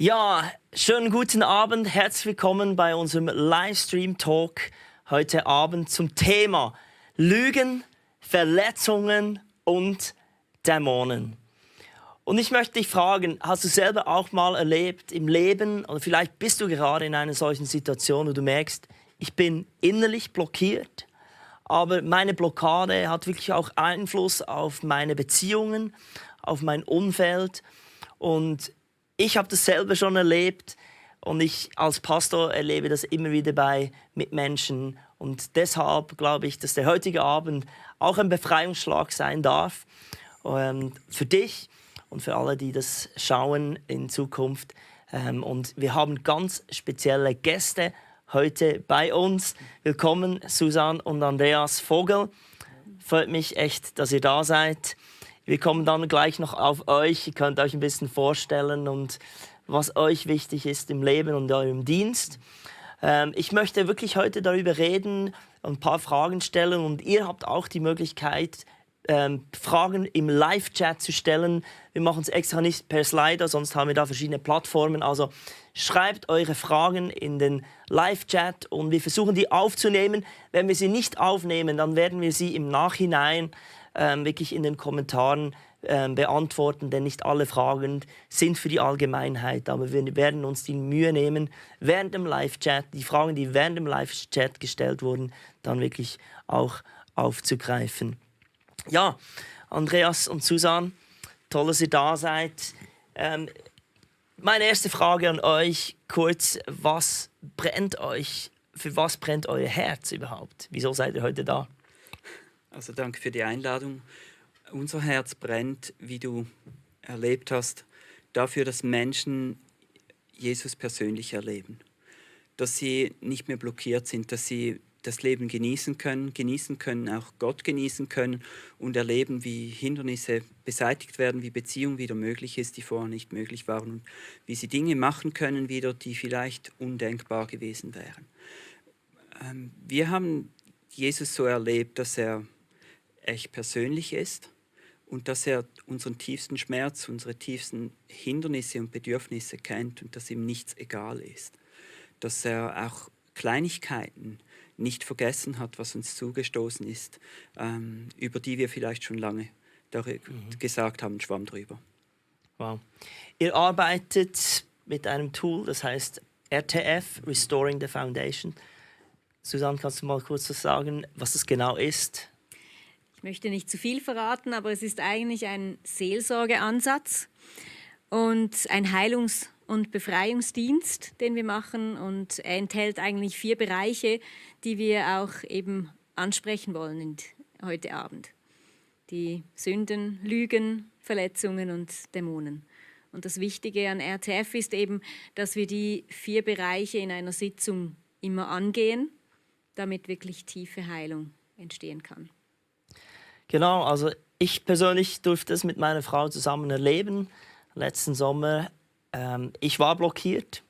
Ja, schönen guten Abend. Herzlich willkommen bei unserem Livestream-Talk heute Abend zum Thema Lügen, Verletzungen und Dämonen. Und ich möchte dich fragen, hast du selber auch mal erlebt im Leben, oder vielleicht bist du gerade in einer solchen Situation, wo du merkst, ich bin innerlich blockiert, aber meine Blockade hat wirklich auch Einfluss auf meine Beziehungen, auf mein Umfeld. Und ich habe das selber schon erlebt und ich als Pastor erlebe das immer wieder bei Mitmenschen. Und deshalb glaube ich, dass der heutige Abend auch ein Befreiungsschlag sein darf für dich und für alle, die das schauen in Zukunft. Und wir haben ganz spezielle Gäste heute bei uns. Willkommen, Susanne und Andreas Vogel. Freut mich echt, dass ihr da seid. Wir kommen dann gleich noch auf euch. Ihr könnt euch ein bisschen vorstellen und was euch wichtig ist im Leben und eurem Dienst. Ich möchte wirklich heute darüber reden, ein paar Fragen stellen und ihr habt auch die Möglichkeit, Fragen im Live-Chat zu stellen. Wir machen es extra nicht per Slider, sonst haben wir da verschiedene Plattformen. Also schreibt eure Fragen in den Live-Chat und wir versuchen die aufzunehmen. Wenn wir sie nicht aufnehmen, dann werden wir sie im Nachhinein wirklich in den Kommentaren beantworten, denn nicht alle Fragen sind für die Allgemeinheit. Aber wir werden uns die Mühe nehmen, während dem Live-Chat, die Fragen, die während dem Live-Chat gestellt wurden, dann wirklich auch aufzugreifen. Ja, Andreas und Susanne, toll, dass ihr da seid. Meine erste Frage an euch, kurz, was brennt euch, für was brennt euer Herz überhaupt? Wieso seid ihr heute da? Also danke für die Einladung. Unser Herz brennt, wie du erlebt hast, dafür, dass Menschen Jesus persönlich erleben. Dass sie nicht mehr blockiert sind, dass sie das Leben genießen können, auch Gott genießen können und erleben, wie Hindernisse beseitigt werden, wie Beziehung wieder möglich ist, die vorher nicht möglich waren und wie sie Dinge machen können wieder, die vielleicht undenkbar gewesen wären. Wir haben Jesus so erlebt, dass er echt persönlich ist und dass er unseren tiefsten Schmerz, unsere tiefsten Hindernisse und Bedürfnisse kennt und dass ihm nichts egal ist. Dass er auch Kleinigkeiten nicht vergessen hat, was uns zugestoßen ist, über die wir vielleicht schon lange gesagt haben, schwamm drüber. Wow. Ihr arbeitet mit einem Tool, das heißt RTF, Restoring the Foundation. Susanne, kannst du mal kurz sagen, was das genau ist? Ich möchte nicht zu viel verraten, aber es ist eigentlich ein Seelsorgeansatz und ein Heilungs- und Befreiungsdienst, den wir machen. Und er enthält eigentlich 4 Bereiche, die wir auch eben ansprechen wollen heute Abend. Die Sünden, Lügen, Verletzungen und Dämonen. Und das Wichtige an RTF ist eben, dass wir die 4 Bereiche in einer Sitzung immer angehen, damit wirklich tiefe Heilung entstehen kann. Genau, also ich persönlich durfte es mit meiner Frau zusammen erleben, letzten Sommer. Ich war blockiert,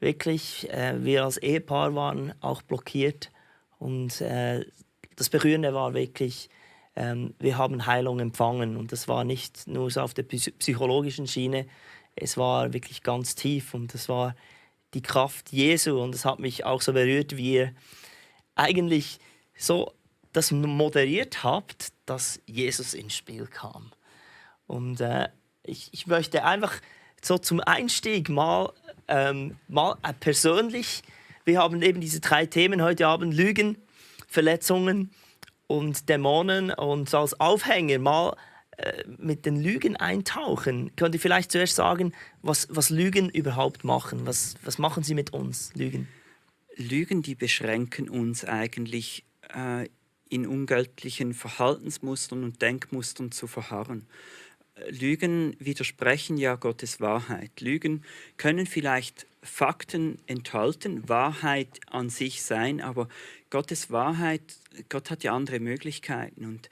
wirklich. Wir als Ehepaar waren auch blockiert. Und das Berührende war wirklich, wir haben Heilung empfangen. Und das war nicht nur so auf der psychologischen Schiene, es war wirklich ganz tief. Und das war die Kraft Jesu. Und es hat mich auch so berührt, wie ihr eigentlich so das moderiert habt, dass Jesus ins Spiel kam. Und ich möchte einfach so zum Einstieg mal persönlich, wir haben eben diese 3 Themen heute Abend, Lügen, Verletzungen und Dämonen, und so als Aufhänger mal mit den Lügen eintauchen. Könnt ihr vielleicht zuerst sagen, was Lügen überhaupt machen? Was machen sie mit uns, Lügen? Lügen, die beschränken uns eigentlich in ungöttlichen Verhaltensmustern und Denkmustern zu verharren. Lügen widersprechen ja Gottes Wahrheit. Lügen können vielleicht Fakten enthalten, Wahrheit an sich sein, aber Gottes Wahrheit, Gott hat ja andere Möglichkeiten und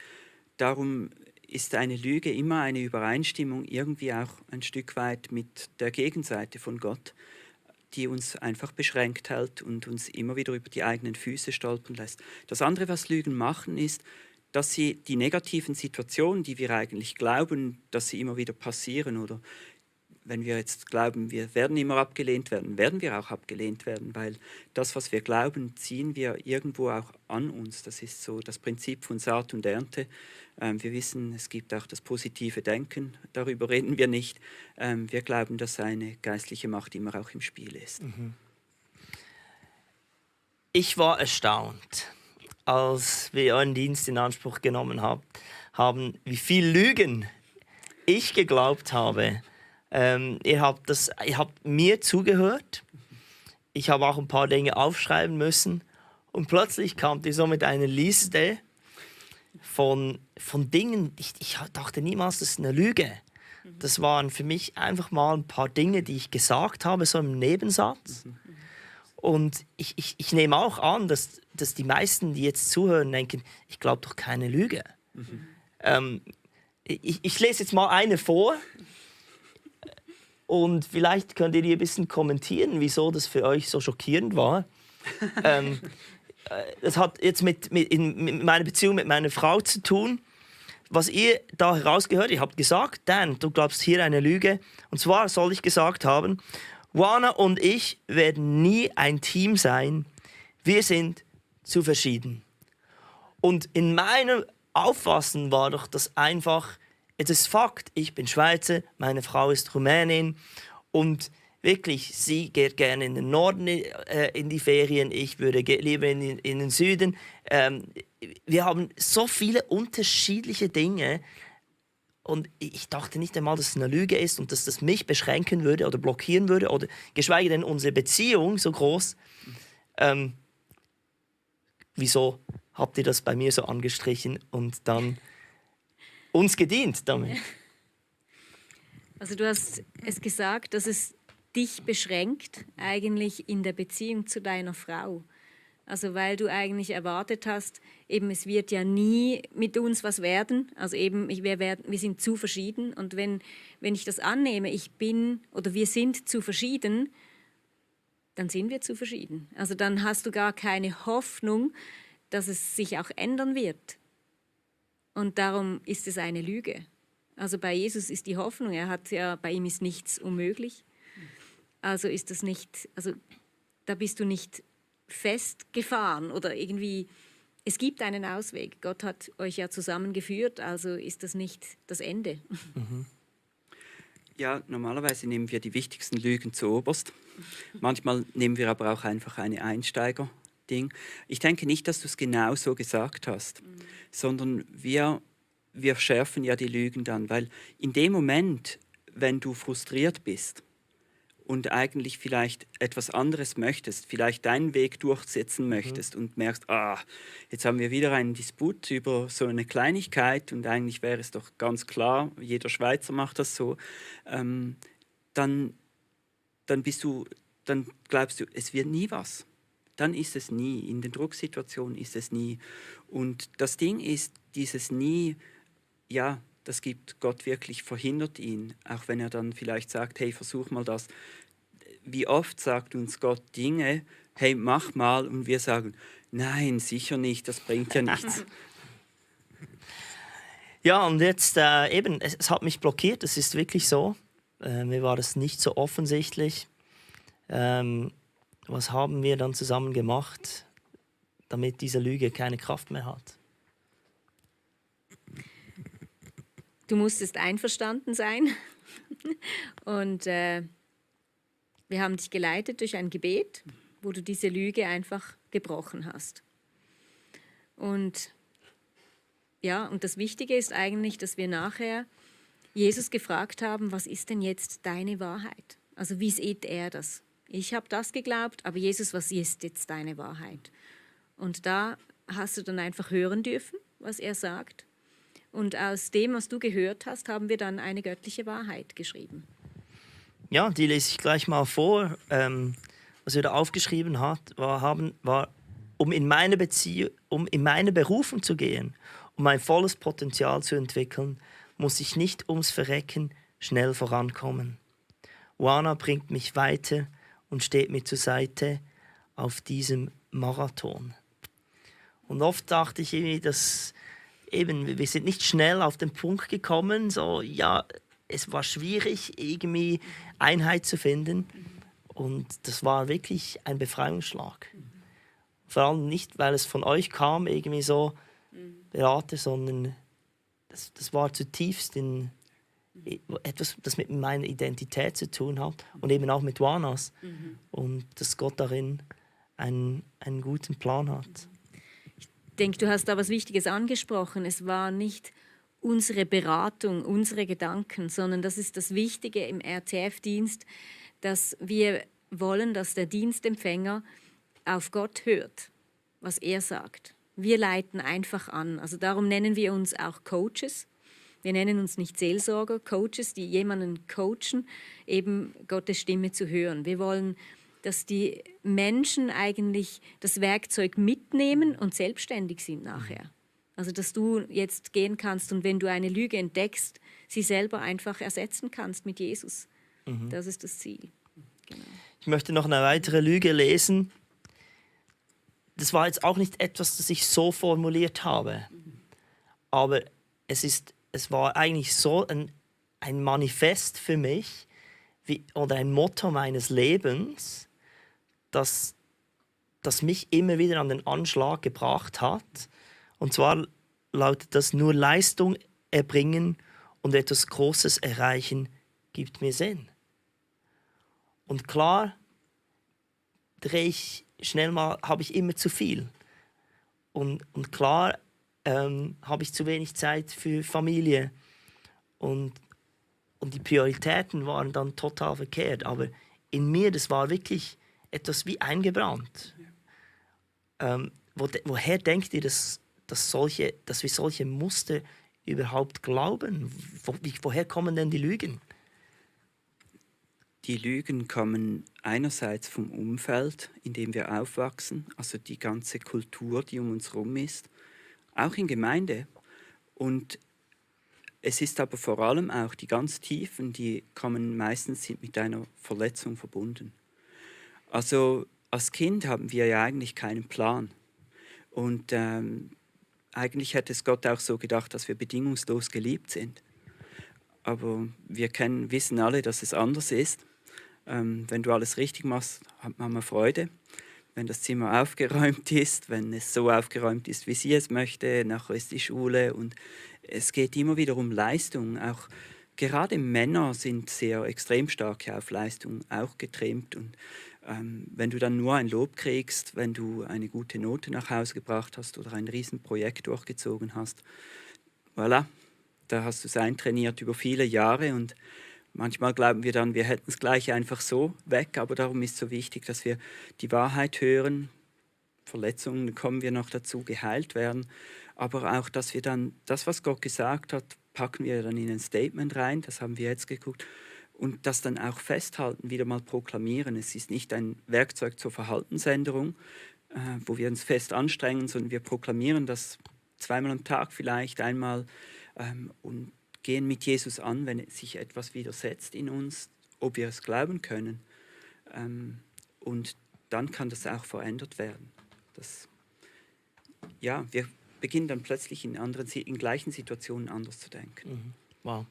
darum ist eine Lüge immer eine Übereinstimmung irgendwie auch ein Stück weit mit der Gegenseite von Gott, die uns einfach beschränkt hält und uns immer wieder über die eigenen Füße stolpern lässt. Das andere, was Lügen machen, ist, dass sie die negativen Situationen, die wir eigentlich glauben, dass sie immer wieder passieren oder wenn wir jetzt glauben, wir werden immer abgelehnt werden, werden wir auch abgelehnt werden, weil das, was wir glauben, ziehen wir irgendwo auch an uns. Das ist so das Prinzip von Saat und Ernte. Wir wissen, es gibt auch das positive Denken, darüber reden wir nicht. Wir glauben, dass eine geistliche Macht immer auch im Spiel ist. Ich war erstaunt, als wir euren Dienst in Anspruch genommen haben, wie viel Lügen ich geglaubt habe. Ihr habt mir zugehört. Ich habe auch ein paar Dinge aufschreiben müssen. Und plötzlich kamt ihr so mit einer Liste von Dingen. Ich dachte niemals, das ist eine Lüge. Das waren für mich einfach mal ein paar Dinge, die ich gesagt habe, so im Nebensatz. Und ich nehme auch an, dass die meisten, die jetzt zuhören, denken, ich glaube doch keine Lüge. Ich lese jetzt mal eine vor. Und vielleicht könnt ihr ein bisschen kommentieren, wieso das für euch so schockierend war. Das hat jetzt mit meiner Beziehung mit meiner Frau zu tun. Was ihr da herausgehört, ihr habt gesagt, Dan, du glaubst hier eine Lüge. Und zwar soll ich gesagt haben, Juana und ich werden nie ein Team sein. Wir sind zu verschieden. Und in meinem Auffassen war doch das einfach, es ist Fakt, ich bin Schweizer, meine Frau ist Rumänin und wirklich, sie geht gerne in den Norden in die Ferien, ich würde lieber in den Süden. Wir haben so viele unterschiedliche Dinge und ich dachte nicht einmal, dass es eine Lüge ist und dass das mich beschränken würde oder blockieren würde oder geschweige denn unsere Beziehung so groß. Wieso habt ihr das bei mir so angestrichen und dann uns gedient damit? Also du hast es gesagt, dass es dich beschränkt eigentlich in der Beziehung zu deiner Frau. Also weil du eigentlich erwartet hast, eben es wird ja nie mit uns was werden. Also eben wir sind zu verschieden. Und wenn ich das annehme, ich bin oder wir sind zu verschieden, dann sind wir zu verschieden. Also dann hast du gar keine Hoffnung, dass es sich auch ändern wird. Und darum ist es eine Lüge. Also bei Jesus ist die Hoffnung, bei ihm ist nichts unmöglich. Also ist das nicht, also da bist du nicht festgefahren oder irgendwie, es gibt einen Ausweg. Gott hat euch ja zusammengeführt, also ist das nicht das Ende. Ja, normalerweise nehmen wir die wichtigsten Lügen zuoberst. Manchmal nehmen wir aber auch einfach eine Einsteiger-Ding. Ich denke nicht, dass du es genau so gesagt hast, sondern wir schärfen ja die Lügen dann, weil in dem Moment, wenn du frustriert bist und eigentlich vielleicht etwas anderes möchtest, vielleicht deinen Weg durchsetzen möchtest und merkst, jetzt haben wir wieder einen Disput über so eine Kleinigkeit und eigentlich wäre es doch ganz klar, jeder Schweizer macht das so, dann glaubst du, es wird nie was. Dann ist es nie. In den Drucksituationen ist es nie. Und das Ding ist, dieses Nie, ja, das gibt Gott wirklich, verhindert ihn. Auch wenn er dann vielleicht sagt, hey, versuch mal das. Wie oft sagt uns Gott Dinge, hey, mach mal. Und wir sagen, nein, sicher nicht, das bringt ja nichts. Ja, und jetzt eben, es hat mich blockiert, es ist wirklich so. Mir war das nicht so offensichtlich. Was haben wir dann zusammen gemacht, damit diese Lüge keine Kraft mehr hat? Du musstest einverstanden sein und wir haben dich geleitet durch ein Gebet, wo du diese Lüge einfach gebrochen hast. Und ja, und das Wichtige ist eigentlich, dass wir nachher Jesus gefragt haben, was ist denn jetzt deine Wahrheit? Also wie sieht er das? Ich habe das geglaubt, aber Jesus, was ist jetzt deine Wahrheit? Und da hast du dann einfach hören dürfen, was er sagt. Und aus dem, was du gehört hast, haben wir dann eine göttliche Wahrheit geschrieben. Ja, die lese ich gleich mal vor. Was wir da aufgeschrieben haben, war, um in meine Berufung zu gehen, um mein volles Potenzial zu entwickeln, muss ich nicht ums Verrecken schnell vorankommen. Juana bringt mich weiter und steht mir zur Seite auf diesem Marathon. Und oft dachte ich irgendwie, dass eben, wir sind nicht schnell auf den Punkt gekommen, so, ja, es war schwierig, irgendwie Einheit zu finden. Und das war wirklich ein Befreiungsschlag. Vor allem nicht, weil es von euch kam, irgendwie so Berater, sondern das war zutiefst etwas, das mit meiner Identität zu tun hat und eben auch mit Wanas. Und dass Gott darin einen guten Plan hat. Ich denke, du hast da was Wichtiges angesprochen. Es war nicht unsere Beratung, unsere Gedanken, sondern das ist das Wichtige im RCF-Dienst, dass wir wollen, dass der Dienstempfänger auf Gott hört, was er sagt. Wir leiten einfach an. Also darum nennen wir uns auch Coaches. Wir nennen uns nicht Seelsorger, Coaches, die jemanden coachen, eben Gottes Stimme zu hören. Wir wollen, dass die Menschen eigentlich das Werkzeug mitnehmen und selbstständig sind nachher. Also dass du jetzt gehen kannst und wenn du eine Lüge entdeckst, sie selber einfach ersetzen kannst mit Jesus. Das ist das Ziel. Genau. Ich möchte noch eine weitere Lüge lesen. Das war jetzt auch nicht etwas, das ich so formuliert habe. Aber es war eigentlich so ein Manifest für mich oder ein Motto meines Lebens, das mich immer wieder an den Anschlag gebracht hat. Und zwar lautet das: Nur Leistung erbringen und etwas Großes erreichen gibt mir Sinn. Und klar, habe ich immer zu viel. Und klar habe ich zu wenig Zeit für Familie. Und die Prioritäten waren dann total verkehrt. Aber in mir, das war wirklich etwas wie eingebrannt. Woher denkt ihr, dass wir solche Muster überhaupt glauben? Woher kommen denn die Lügen? Die Lügen kommen einerseits vom Umfeld, in dem wir aufwachsen, also die ganze Kultur, die um uns herum ist, auch in Gemeinde. Und es ist aber vor allem auch die ganz Tiefen, die kommen meistens, sind mit einer Verletzung verbunden. Also als Kind haben wir ja eigentlich keinen Plan. Und eigentlich hätte es Gott auch so gedacht, dass wir bedingungslos geliebt sind. Aber wir wissen alle, dass es anders ist. Wenn du alles richtig machst, hat Mama Freude. Wenn das Zimmer aufgeräumt ist, wenn es so aufgeräumt ist, wie sie es möchte, nachher ist die Schule. Und es geht immer wieder um Leistung. Auch gerade Männer sind sehr extrem stark auf Leistung auch getrimmt. Und wenn du dann nur ein Lob kriegst, wenn du eine gute Note nach Hause gebracht hast oder ein Riesenprojekt durchgezogen hast, voilà, da hast du es eintrainiert über viele Jahre. Und manchmal glauben wir dann, wir hätten es gleich einfach so weg, aber darum ist es so wichtig, dass wir die Wahrheit hören. Verletzungen kommen wir noch dazu, geheilt werden. Aber auch, dass wir dann das, was Gott gesagt hat, packen wir dann in ein Statement rein, das haben wir jetzt geguckt, und das dann auch festhalten, wieder mal proklamieren. Es ist nicht ein Werkzeug zur Verhaltensänderung, wo wir uns fest anstrengen, sondern wir proklamieren das zweimal am Tag vielleicht, einmal, und gehen mit Jesus an, wenn sich etwas widersetzt in uns, ob wir es glauben können. Und dann kann das auch verändert werden. Wir beginnen dann plötzlich in gleichen Situationen anders zu denken. Wow.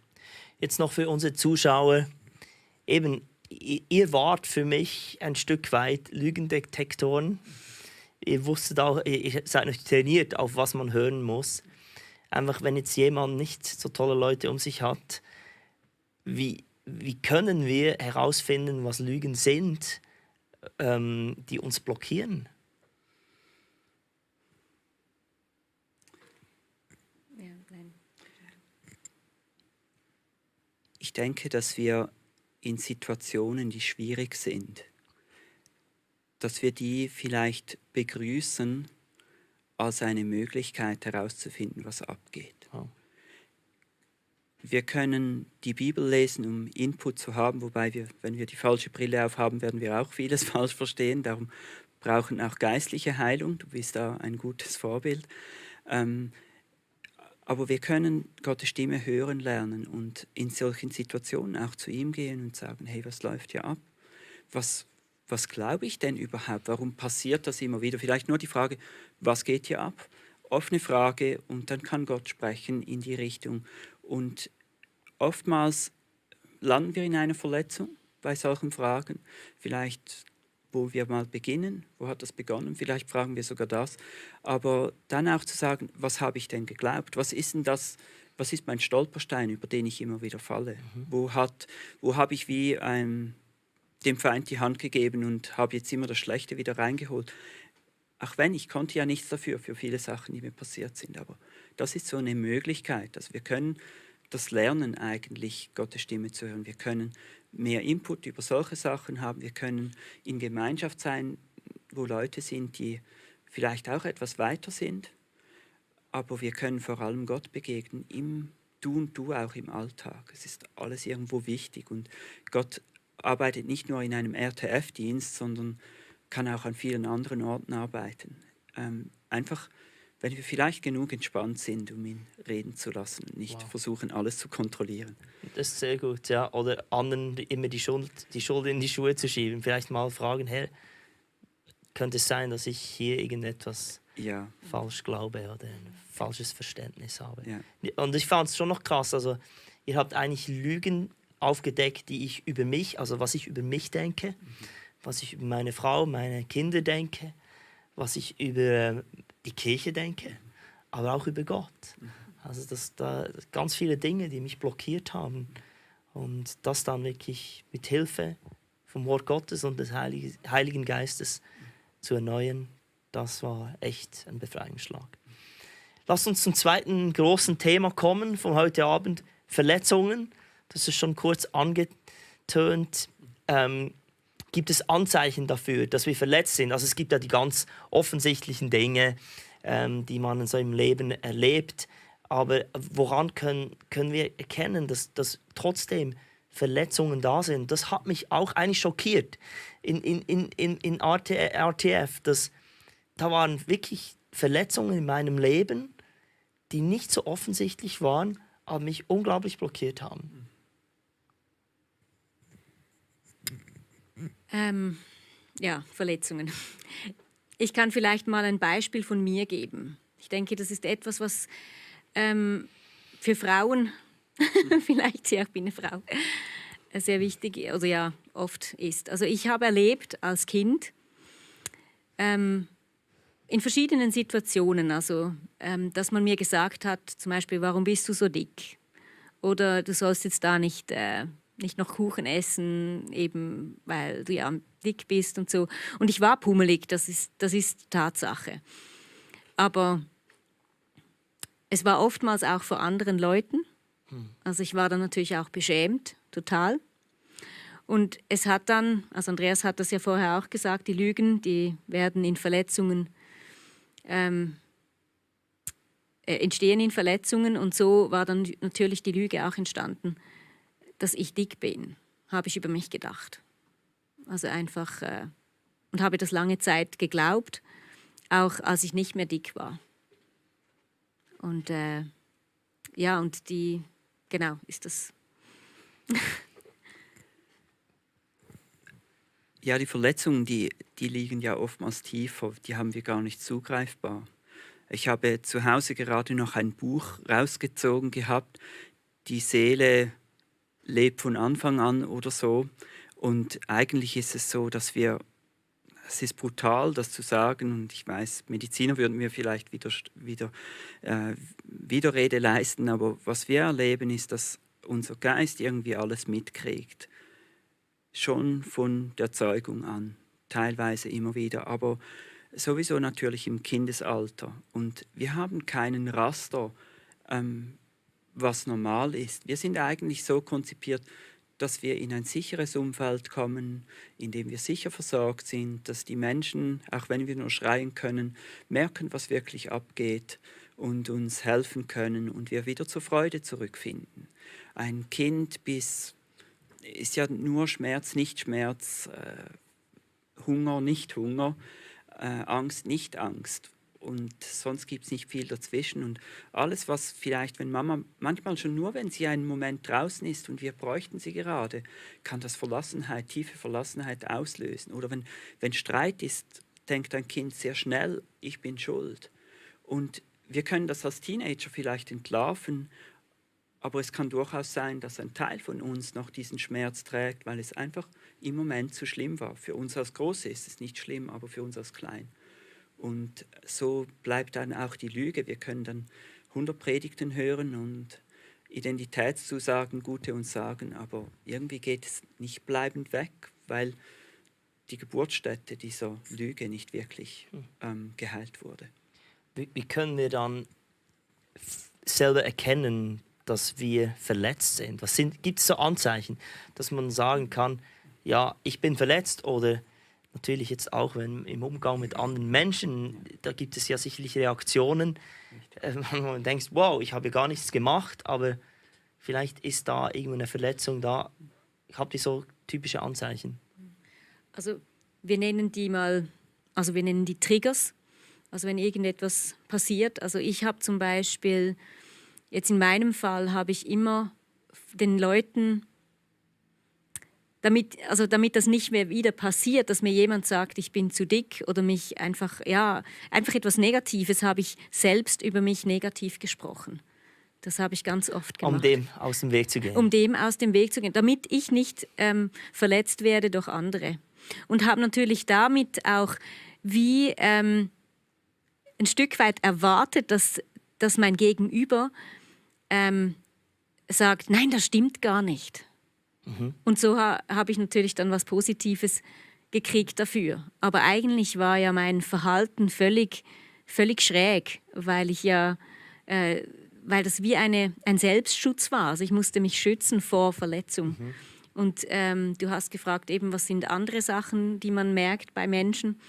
Jetzt noch für unsere Zuschauer. Eben, ihr wart für mich ein Stück weit Lügendetektoren. Ihr wusstet auch, ihr seid noch trainiert, auf was man hören muss. Einfach, wenn jetzt jemand nicht so tolle Leute um sich hat, wie können wir herausfinden, was Lügen sind, die uns blockieren? Ich denke, dass wir in Situationen, die schwierig sind, dass wir die vielleicht begrüßen als eine Möglichkeit herauszufinden, was abgeht. Oh. Wir können die Bibel lesen, um Input zu haben, wobei wenn wir die falsche Brille aufhaben, werden wir auch vieles falsch verstehen. Darum brauchen auch geistliche Heilung. Du bist da ein gutes Vorbild. Aber wir können Gottes Stimme hören lernen und in solchen Situationen auch zu ihm gehen und sagen, hey, was läuft hier ab? Was glaube ich denn überhaupt? Warum passiert das immer wieder? Vielleicht nur die Frage, was geht hier ab? Offene Frage, und dann kann Gott sprechen in die Richtung. Und oftmals landen wir in einer Verletzung bei solchen Fragen. Vielleicht, wo wir mal beginnen, wo hat das begonnen? Vielleicht fragen wir sogar das. Aber dann auch zu sagen, was habe ich denn geglaubt? Was ist denn das? Was ist mein Stolperstein, über den ich immer wieder falle? Wo habe ich wie dem Feind die Hand gegeben und habe jetzt immer das Schlechte wieder reingeholt? Auch wenn, ich konnte ja nichts dafür, für viele Sachen, die mir passiert sind. Aber das ist so eine Möglichkeit. Also wir können das lernen eigentlich, Gottes Stimme zu hören. Wir können mehr Input über solche Sachen haben. Wir können in Gemeinschaft sein, wo Leute sind, die vielleicht auch etwas weiter sind. Aber wir können vor allem Gott begegnen, im Du und Du auch im Alltag. Es ist alles irgendwo wichtig. Und Gott arbeitet nicht nur in einem RTF-Dienst, sondern kann auch an vielen anderen Orten arbeiten. Einfach, wenn wir vielleicht genug entspannt sind, um ihn reden zu lassen und nicht versuchen, alles zu kontrollieren. Das ist sehr gut, ja. Oder anderen immer die Schuld in die Schuhe zu schieben. Vielleicht mal fragen, Herr, könnte es sein, dass ich hier irgendetwas falsch glaube oder ein falsches Verständnis habe? Ja. Und ich fand es schon noch krass. Also, ihr habt eigentlich Lügen aufgedeckt, die ich über mich, also was ich über mich denke, was ich über meine Frau, meine Kinder denke, was ich über die Kirche denke, aber auch über Gott. Also da ganz viele Dinge, die mich blockiert haben. Und das dann wirklich mit Hilfe vom Wort Gottes und des Heiligen Geistes zu erneuern, das war echt ein Befreiungsschlag. Lasst uns zum zweiten großen Thema kommen von heute Abend, Verletzungen. Das ist schon kurz angetönt. Gibt es Anzeichen dafür, dass wir verletzt sind? Also es gibt ja die ganz offensichtlichen Dinge, die man in seinem Leben erlebt. Aber woran können wir erkennen, dass trotzdem Verletzungen da sind? Das hat mich auch eigentlich schockiert in RTF. Da waren wirklich Verletzungen in meinem Leben, die nicht so offensichtlich waren, aber mich unglaublich blockiert haben. Verletzungen. Ich kann vielleicht mal ein Beispiel von mir geben. Ich denke, das ist etwas, was für Frauen, vielleicht, ja, ich bin eine Frau, sehr wichtig oder ja, oft ist. Also ich habe erlebt als Kind in verschiedenen Situationen, also dass man mir gesagt hat, zum Beispiel, warum bist du so dick? Oder du sollst jetzt da nicht noch Kuchen essen, eben weil du ja dick bist und so. Und ich war pummelig, das ist Tatsache. Aber es war oftmals auch vor anderen Leuten. Also ich war dann natürlich auch beschämt, total. Und es hat dann, also Andreas hat das ja vorher auch gesagt, die Lügen, die werden in Verletzungen, entstehen in Verletzungen. Und so war dann natürlich die Lüge auch entstanden, dass ich dick bin, habe ich über mich gedacht. Also einfach, und habe das lange Zeit geglaubt, auch als ich nicht mehr dick war. Und und genau, ist das. Ja, die Verletzungen, die liegen ja oftmals tiefer, die haben wir gar nicht zugreifbar. Ich habe zu Hause gerade noch ein Buch rausgezogen gehabt, Die Seele lebt von Anfang an oder so. Und eigentlich ist es so, dass es ist brutal, das zu sagen, und ich weiß, Mediziner würden mir vielleicht Widerrede leisten, aber was wir erleben, ist, dass unser Geist irgendwie alles mitkriegt. Schon von der Zeugung an, teilweise immer wieder, aber sowieso natürlich im Kindesalter. Und wir haben keinen Raster, was normal ist. Wir sind eigentlich so konzipiert, dass wir in ein sicheres Umfeld kommen, in dem wir sicher versorgt sind, dass die Menschen, auch wenn wir nur schreien können, merken, was wirklich abgeht und uns helfen können und wir wieder zur Freude zurückfinden. Ein Kind ist ja nur Schmerz, nicht Schmerz, Hunger, nicht Hunger, Angst, nicht Angst. Und sonst gibt es nicht viel dazwischen. Und alles, was vielleicht, wenn Mama, manchmal schon nur, wenn sie einen Moment draußen ist und wir bräuchten sie gerade, kann das tiefe Verlassenheit auslösen. Oder wenn Streit ist, denkt ein Kind sehr schnell, ich bin schuld. Und wir können das als Teenager vielleicht entlarven, Aber es kann durchaus sein, dass ein Teil von uns noch diesen Schmerz trägt, weil es einfach im Moment zu schlimm war. Für uns als Große ist es nicht schlimm, aber für uns als Klein. Und so bleibt dann auch die Lüge. Wir können dann 100 Predigten hören und Identitätszusagen, gute uns sagen, aber irgendwie geht es nicht bleibend weg, weil die Geburtsstätte dieser Lüge nicht wirklich geheilt wurde. Wie können wir dann selber erkennen, dass wir verletzt sind? Gibt es so Anzeichen, dass man sagen kann, ja, ich bin verletzt, oder natürlich jetzt auch im Umgang mit anderen Menschen, da gibt es ja sicherlich Reaktionen, wo man denkt, wow, ich habe gar nichts gemacht, aber vielleicht ist da irgendwo eine Verletzung da. Habt ihr so typische Anzeichen? Also wir nennen die Triggers. Also wenn irgendetwas passiert. Also ich habe zum Beispiel, jetzt in meinem Fall, habe ich immer den Leuten, damit das nicht mehr wieder passiert, dass mir jemand sagt, ich bin zu dick oder mich einfach etwas Negatives, habe ich selbst über mich negativ gesprochen. Das habe ich ganz oft gemacht. Um dem aus dem Weg zu gehen. Um dem aus dem Weg zu gehen, damit ich nicht verletzt werde durch andere. Und habe natürlich damit auch wie ein Stück weit erwartet, dass mein Gegenüber sagt, nein, das stimmt gar nicht. Mhm. Und so habe ich natürlich dann was Positives gekriegt dafür. Aber eigentlich war ja mein Verhalten völlig schräg, weil das wie ein Selbstschutz war. Also ich musste mich schützen vor Verletzung. Mhm. Und du hast gefragt, eben, was sind andere Sachen, die man merkt bei Menschen,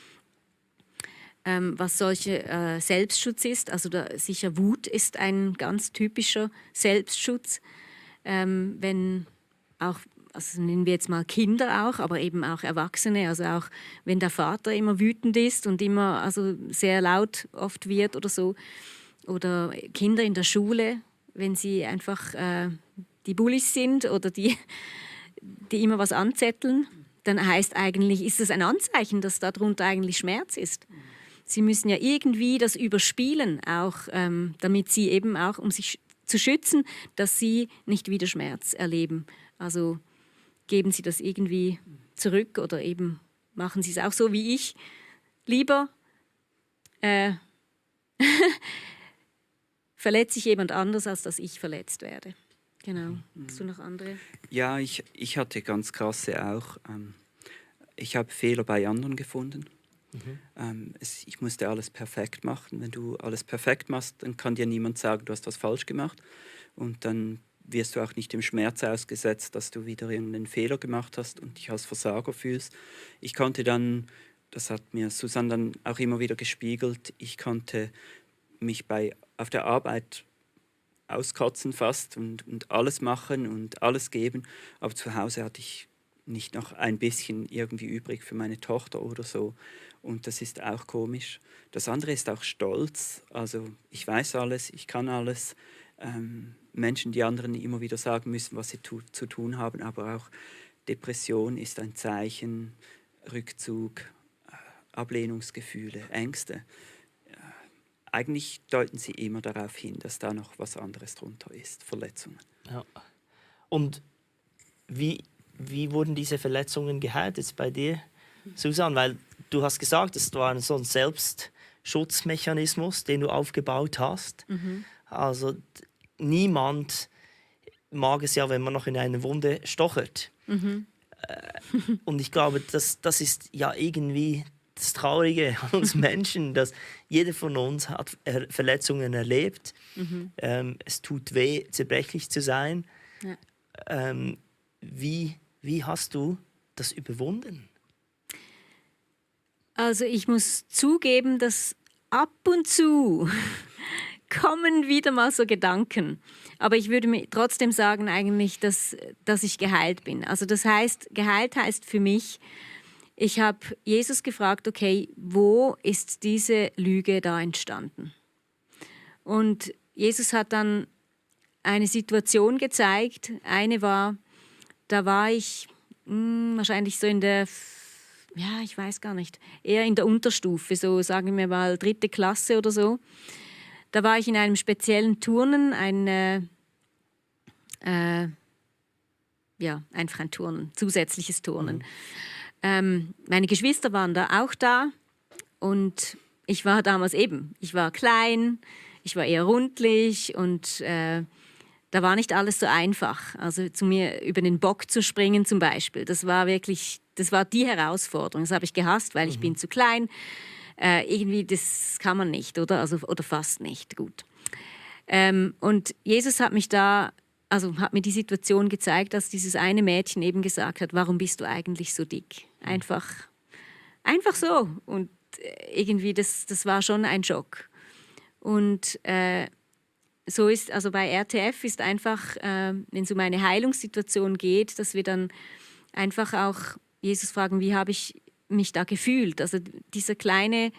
was solche Selbstschutz ist. Also sicher Wut ist ein ganz typischer Selbstschutz. Wenn auch, also nennen wir jetzt mal Kinder auch, aber eben auch Erwachsene. Also auch wenn der Vater immer wütend ist und immer sehr laut oft wird oder so. Oder Kinder in der Schule, wenn sie einfach die Bullies sind oder die immer was anzetteln, dann heißt eigentlich, ist es ein Anzeichen, dass darunter eigentlich Schmerz ist. Sie müssen ja irgendwie das überspielen, auch damit sie eben auch, um sich zu schützen, dass sie nicht wieder Schmerz erleben. Also geben sie das irgendwie zurück oder eben machen sie es auch so wie ich. Lieber verletze ich jemand anders, als dass ich verletzt werde. Genau. Hast du noch andere? Ja, ich hatte ganz krasse auch. Ich habe Fehler bei anderen gefunden. Mhm. Ich musste alles perfekt machen. Wenn du alles perfekt machst, dann kann dir niemand sagen, du hast was falsch gemacht. Und dann wirst du auch nicht dem Schmerz ausgesetzt, dass du wieder irgendeinen Fehler gemacht hast und dich als Versager fühlst. Ich konnte dann, das hat mir Susanne dann auch immer wieder gespiegelt, ich konnte mich auf der Arbeit auskotzen fast und alles machen und alles geben. Aber zu Hause hatte ich nicht noch ein bisschen irgendwie übrig für meine Tochter oder so. Und das ist auch komisch. Das andere ist auch Stolz. Also ich weiß alles, ich kann alles. Menschen, die anderen immer wieder sagen müssen, was sie zu tun haben. Aber auch Depression ist ein Zeichen, Rückzug, Ablehnungsgefühle, Ängste. Eigentlich deuten sie immer darauf hin, dass da noch was anderes drunter ist, Verletzungen. Ja. Und wie wurden diese Verletzungen geheilt jetzt bei dir, Susanne? Weil du hast gesagt, es war so ein Selbstschutzmechanismus, den du aufgebaut hast. Mhm. Also niemand mag es ja, wenn man noch in eine Wunde stochert. Mhm. Und ich glaube, das ist ja irgendwie das Traurige an uns Menschen, dass jeder von uns hat Verletzungen erlebt. Mhm. Es tut weh, zerbrechlich zu sein. Ja. Wie hast du das überwunden? Also ich muss zugeben, dass ab und zu kommen wieder mal so Gedanken. Aber ich würde mir trotzdem sagen eigentlich, dass ich geheilt bin. Also das heißt, geheilt heißt für mich, ich habe Jesus gefragt, okay, wo ist diese Lüge da entstanden? Und Jesus hat dann eine Situation gezeigt. Eine war, da war ich wahrscheinlich so in der, ich weiß gar nicht, eher in der Unterstufe, so sagen wir mal 3. Klasse oder so. Da war ich in einem speziellen Turnen, einfach ein Turnen, zusätzliches Turnen. Meine Geschwister waren da auch da und ich war damals ich war klein, ich war eher rundlich und da war nicht alles so einfach. Also zu mir über den Bock zu springen zum Beispiel, das war die Herausforderung. Das habe ich gehasst, weil ich bin zu klein. Irgendwie, das kann man nicht, oder fast nicht. Gut. Und Jesus hat mir die Situation gezeigt, dass dieses eine Mädchen eben gesagt hat, warum bist du eigentlich so dick? Einfach so. Und irgendwie, das war schon ein Schock. Und so ist, also bei RTF ist einfach, wenn es um eine Heilungssituation geht, dass wir dann einfach auch Jesus fragen, wie habe ich mich da gefühlt? Also dieser kleine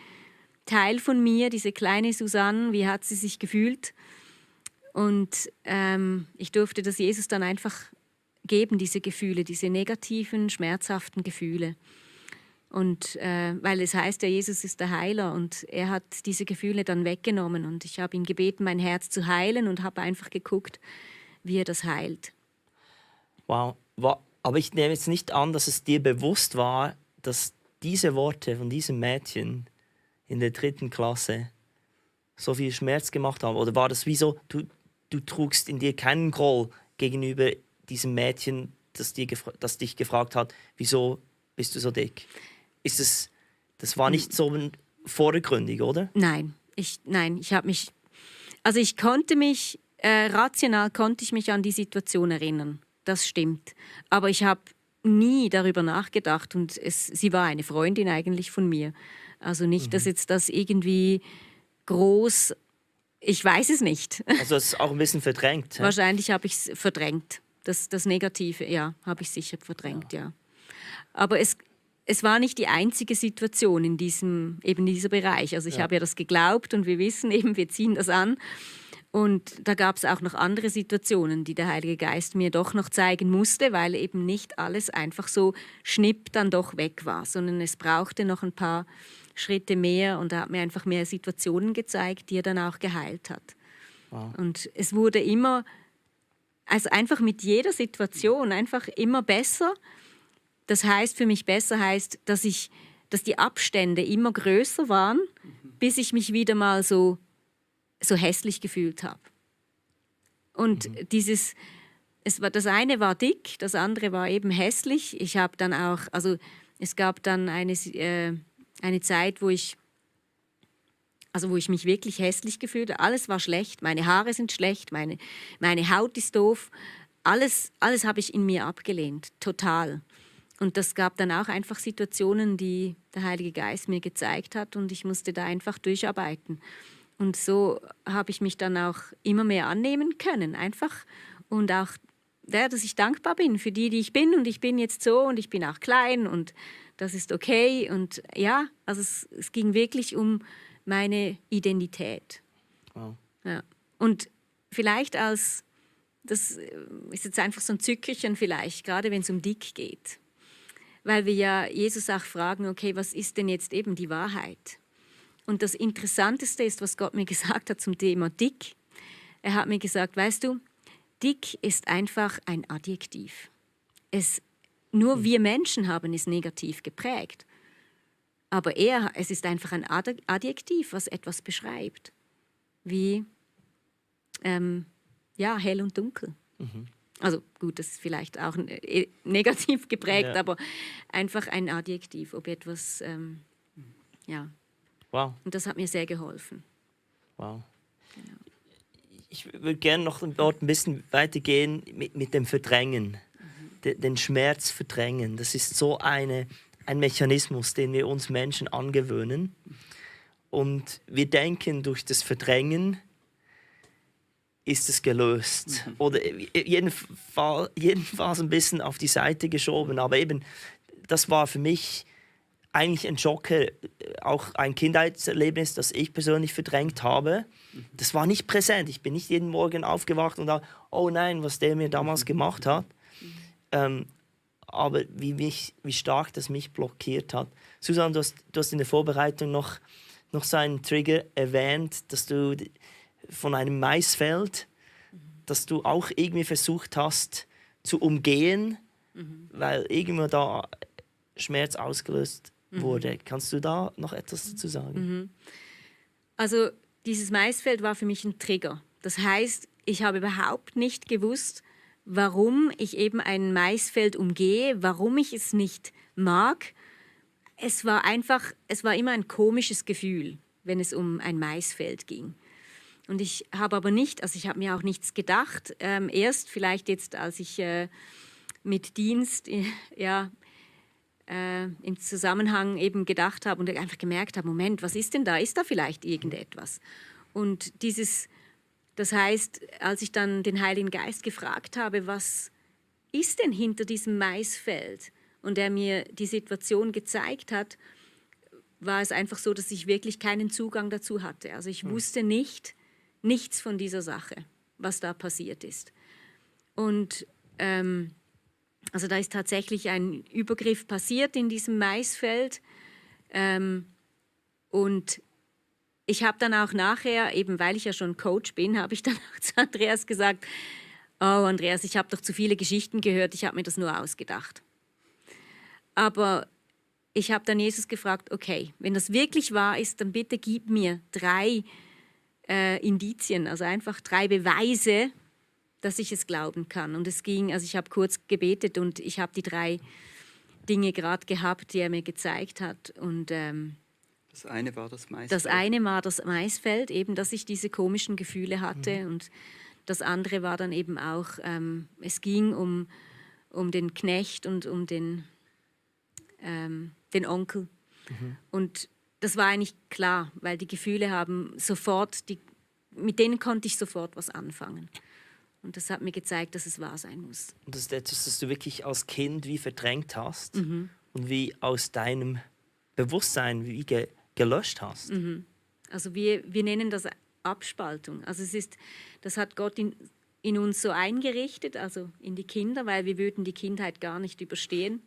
Teil von mir, diese kleine Susanne, wie hat sie sich gefühlt? Und ich durfte das Jesus dann einfach geben, diese Gefühle, diese negativen, schmerzhaften Gefühle. Und weil es heißt ja, Jesus ist der Heiler und er hat diese Gefühle dann weggenommen. Und ich habe ihn gebeten, mein Herz zu heilen und habe einfach geguckt, wie er das heilt. Wow. Aber ich nehme jetzt nicht an, dass es dir bewusst war, dass diese Worte von diesem Mädchen in der 3. Klasse so viel Schmerz gemacht haben. Oder war das wie so, du trugst in dir keinen Groll gegenüber diesem Mädchen, das dich gefragt hat, wieso bist du so dick? Das war nicht so vordergründig, oder? Nein, ich habe mich, also ich konnte mich, rational konnte ich mich an die Situation erinnern. Das stimmt. Aber ich habe nie darüber nachgedacht und sie war eine Freundin eigentlich von mir. Also nicht, dass jetzt das irgendwie groß, ich weiß es nicht. Also es ist auch ein bisschen verdrängt. Wahrscheinlich habe ich es verdrängt. Das Negative, ja, habe ich sicher verdrängt, ja. Aber es war nicht die einzige Situation in dieser Bereich. Also ich habe ja das geglaubt und wir wissen eben, wir ziehen das an. Und da gab es auch noch andere Situationen, die der Heilige Geist mir doch noch zeigen musste, weil eben nicht alles einfach so schnipp dann doch weg war, sondern es brauchte noch ein paar Schritte mehr und er hat mir einfach mehr Situationen gezeigt, die er dann auch geheilt hat. Wow. Und es wurde immer, also einfach mit jeder Situation einfach immer besser. Das heißt, für mich besser heißt, dass die Abstände immer größer waren, bis ich mich wieder mal so hässlich gefühlt habe. Und das eine war dick, das andere war eben hässlich. Ich habe dann auch, also es gab dann eine Zeit, wo ich mich wirklich hässlich gefühlt habe. Alles war schlecht, meine Haare sind schlecht, meine Haut ist doof. Alles habe ich in mir abgelehnt, total. Und das gab dann auch einfach Situationen, die der Heilige Geist mir gezeigt hat und ich musste da einfach durcharbeiten. Und so habe ich mich dann auch immer mehr annehmen können, einfach. Und auch, dass ich dankbar bin für die ich bin. Und ich bin jetzt so und ich bin auch klein und das ist okay. Und ja, also es ging wirklich um meine Identität. Wow. Ja. Und vielleicht das ist jetzt einfach so ein Zückerchen vielleicht, gerade wenn es um dick geht. Weil wir ja Jesus auch fragen, okay, was ist denn jetzt eben die Wahrheit? Und das Interessanteste ist, was Gott mir gesagt hat zum Thema dick. Er hat mir gesagt, weißt du, dick ist einfach ein Adjektiv. Nur wir Menschen haben es negativ geprägt. Aber es ist einfach ein Adjektiv, was etwas beschreibt. Wie hell und dunkel. Mhm. Also gut, das ist vielleicht auch negativ geprägt, aber einfach ein Adjektiv, ob etwas, Wow. Und das hat mir sehr geholfen. Wow. Genau. Ich würde gerne noch dort ein bisschen weitergehen mit dem Verdrängen, den Schmerz verdrängen. Das ist so ein Mechanismus, den wir uns Menschen angewöhnen. Und wir denken, durch das Verdrängen ist es gelöst. Oder jedenfalls ein bisschen auf die Seite geschoben. Aber eben, das war für mich eigentlich ein Schocker, auch ein Kindheitserlebnis, das ich persönlich verdrängt habe. Das war nicht präsent. Ich bin nicht jeden Morgen aufgewacht und dachte, oh nein, was der mir damals gemacht hat. Aber wie stark das mich blockiert hat. Susanne, du hast in der Vorbereitung noch so einen Trigger erwähnt, dass du von einem Maisfeld dass du auch irgendwie versucht hast zu umgehen, weil irgendwo da Schmerz ausgelöst wurde. Kannst du da noch etwas dazu sagen? Also dieses Maisfeld war für mich ein Trigger. Das heißt, ich habe überhaupt nicht gewusst, warum ich eben ein Maisfeld umgehe, warum ich es nicht mag. Es war immer ein komisches Gefühl, wenn es um ein Maisfeld ging. Und ich habe mir auch nichts gedacht. Erst vielleicht jetzt, als ich mit Dienst im Zusammenhang eben gedacht habe und einfach gemerkt habe, Moment, was ist denn da? Ist da vielleicht irgendetwas? Und das heißt, als ich dann den Heiligen Geist gefragt habe, was ist denn hinter diesem Maisfeld? Und er mir die Situation gezeigt hat, war es einfach so, dass ich wirklich keinen Zugang dazu hatte. Also ich wusste nichts von dieser Sache, was da passiert ist. Und also da ist tatsächlich ein Übergriff passiert in diesem Maisfeld. Und ich habe dann auch nachher, eben weil ich ja schon Coach bin, habe ich dann auch zu Andreas gesagt, oh Andreas, ich habe doch zu viele Geschichten gehört, ich habe mir das nur ausgedacht. Aber ich habe dann Jesus gefragt, okay, wenn das wirklich wahr ist, dann bitte gib mir 3 Indizien, also einfach 3 Beweise, dass ich es glauben kann. Und ich habe kurz gebetet und ich habe die 3 Dinge gerade gehabt, die er mir gezeigt hat. Und das eine war das Maisfeld. Das eine war das Maisfeld, eben, dass ich diese komischen Gefühle hatte. Und das andere war dann eben auch, es ging um den Knecht und um den Onkel. Und das war eigentlich klar, weil die Gefühle mit denen konnte ich sofort was anfangen. Und das hat mir gezeigt, dass es wahr sein muss. Und das ist etwas, das du wirklich als Kind wie verdrängt hast und wie aus deinem Bewusstsein wie gelöscht hast. Also wir nennen das Abspaltung. Also das hat Gott in uns so eingerichtet, also in die Kinder, weil wir würden die Kindheit gar nicht überstehen,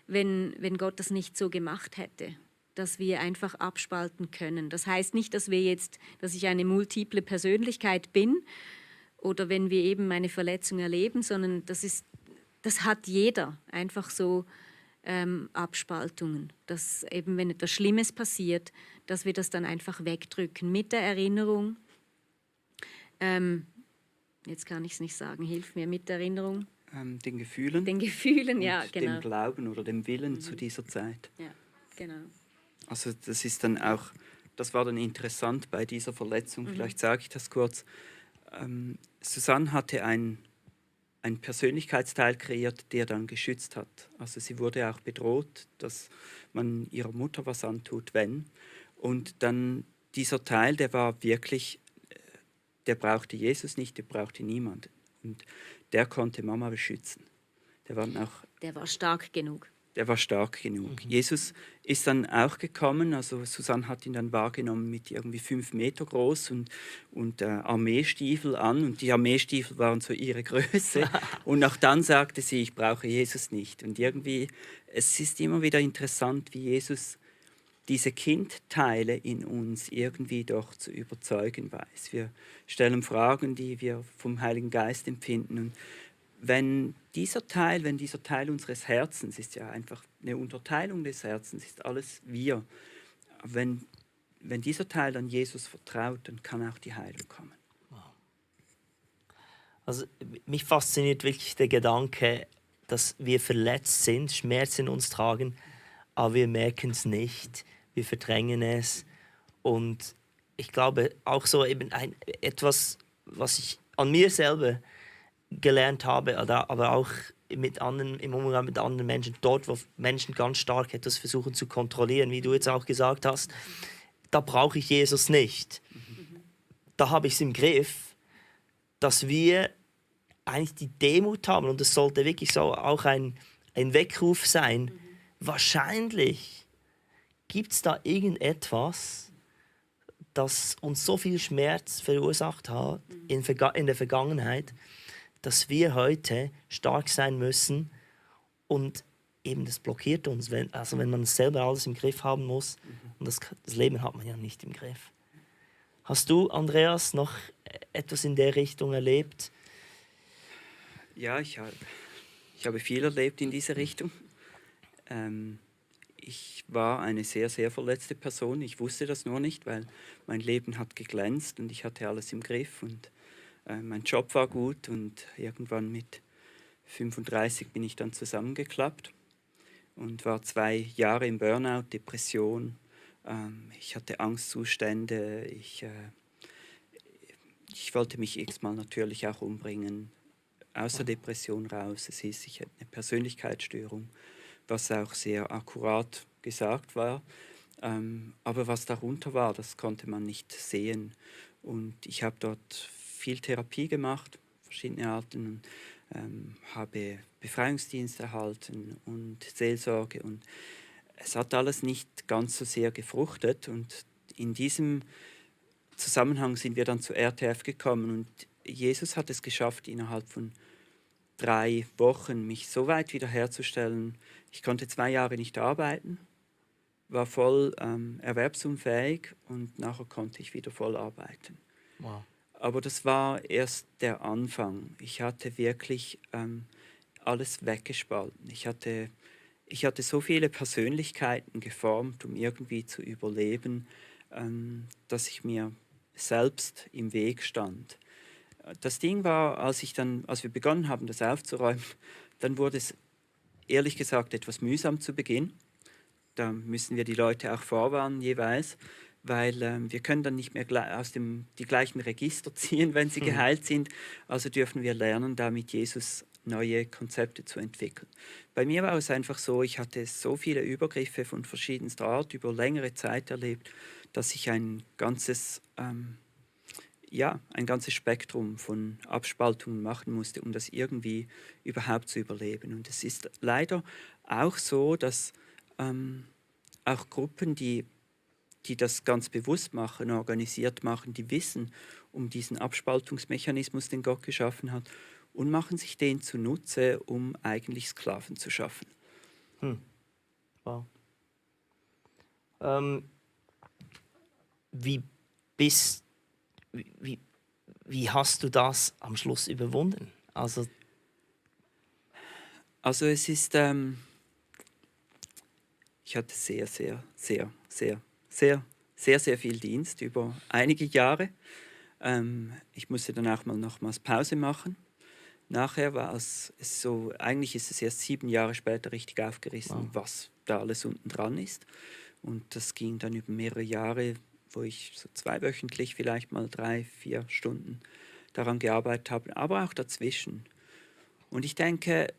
wenn Gott das nicht so gemacht hätte, dass wir einfach abspalten können. Das heißt nicht, dass ich eine multiple Persönlichkeit bin oder wenn wir eben eine Verletzung erleben, sondern das hat jeder einfach so Abspaltungen, dass eben, wenn etwas Schlimmes passiert, dass wir das dann einfach wegdrücken mit der Erinnerung. Jetzt kann ich es nicht sagen, hilf mir mit der Erinnerung. Den Gefühlen. Den Gefühlen, ja, und genau. dem Glauben oder dem Willen zu dieser Zeit. Ja, genau. Also das war dann interessant bei dieser Verletzung, vielleicht sage ich das kurz. Susanne hatte einen Persönlichkeitsteil kreiert, der dann geschützt hat. Also sie wurde auch bedroht, dass man ihrer Mutter was antut, wenn. Und dann dieser Teil, der war wirklich, der brauchte Jesus nicht, der brauchte niemand. Und der konnte Mama beschützen. Der war stark genug. Der war stark genug. Jesus ist dann auch gekommen, also Susanne hat ihn dann wahrgenommen mit irgendwie 5 Meter groß und Armeestiefel an und die Armeestiefel waren so ihre Größe und auch dann sagte sie, ich brauche Jesus nicht. Und irgendwie, es ist immer wieder interessant, wie Jesus diese Kindteile in uns irgendwie doch zu überzeugen weiß. Wir stellen Fragen, die wir vom Heiligen Geist empfinden und wenn dieser Teil unseres Herzens ist ja einfach eine Unterteilung des Herzens, ist alles wir. Wenn dieser Teil an Jesus vertraut, dann kann auch die Heilung kommen. Also mich fasziniert wirklich der Gedanke, dass wir verletzt sind, Schmerz in uns tragen, aber wir merken es nicht, wir verdrängen es. Und ich glaube auch so eben etwas, was ich an mir selber gelernt habe, aber auch im Umgang mit anderen Menschen, dort, wo Menschen ganz stark etwas versuchen zu kontrollieren, wie du jetzt auch gesagt hast, da brauche ich Jesus nicht. Da habe ich es im Griff, dass wir eigentlich die Demut haben und es sollte wirklich so auch ein Weckruf sein. Wahrscheinlich gibt es da irgendetwas, das uns so viel Schmerz verursacht hat in der Vergangenheit, dass wir heute stark sein müssen und eben das blockiert uns, wenn man selber alles im Griff haben muss und das Leben hat man ja nicht im Griff. Hast du, Andreas, noch etwas in der Richtung erlebt, Ja, ich habe viel erlebt in diese Richtung. Ich war eine sehr, sehr verletzte Person. Ich wusste das nur nicht, weil mein Leben hat geglänzt und ich hatte alles im Griff und mein Job war gut und irgendwann mit 35 bin ich dann zusammengeklappt und war 2 Jahre im Burnout, Depression. Ich hatte Angstzustände. Ich wollte mich x-mal natürlich auch umbringen, aus der Depression raus. Es hieß, ich hätte eine Persönlichkeitsstörung, was auch sehr akkurat gesagt war. Aber was darunter war, das konnte man nicht sehen. Und ich habe dort viel Therapie gemacht, verschiedene Arten, habe Befreiungsdienst erhalten und Seelsorge. Und es hat alles nicht ganz so sehr gefruchtet. Und in diesem Zusammenhang sind wir dann zu RTF gekommen. Und Jesus hat es geschafft, innerhalb von 3 Wochen mich so weit wiederherzustellen. Ich konnte 2 Jahre nicht arbeiten, war voll erwerbsunfähig und nachher konnte ich wieder voll arbeiten. Wow. Aber das war erst der Anfang. Ich hatte wirklich alles weggespalten. Ich hatte so viele Persönlichkeiten geformt, um irgendwie zu überleben, dass ich mir selbst im Weg stand. Das Ding war, als wir begonnen haben, das aufzuräumen, dann wurde es ehrlich gesagt etwas mühsam zu Beginn. Da müssen wir die Leute auch vorwarnen jeweils, weil wir können dann nicht mehr die gleichen Register ziehen, wenn sie geheilt sind. Also dürfen wir lernen, da mit Jesus neue Konzepte zu entwickeln. Bei mir war es einfach so, ich hatte so viele Übergriffe von verschiedenster Art über längere Zeit erlebt, dass ich ein ganzes Spektrum von Abspaltungen machen musste, um das irgendwie überhaupt zu überleben. Und es ist leider auch so, dass auch Gruppen, die das ganz bewusst machen, organisiert machen, die wissen um diesen Abspaltungsmechanismus, den Gott geschaffen hat, und machen sich den zunutze, um eigentlich Sklaven zu schaffen. Wow. Wie hast du das am Schluss überwunden? Also es ist, ich hatte sehr, sehr, sehr, sehr, sehr, sehr, sehr viel Dienst über einige Jahre. Ich musste dann auch nochmals Pause machen. Nachher war es so, eigentlich ist es erst 7 Jahre später richtig aufgerissen, was da alles unten dran ist. Und das ging dann über mehrere Jahre, wo ich so 2-wöchentlich vielleicht mal 3-4 Stunden daran gearbeitet habe, aber auch dazwischen. Und ich denke,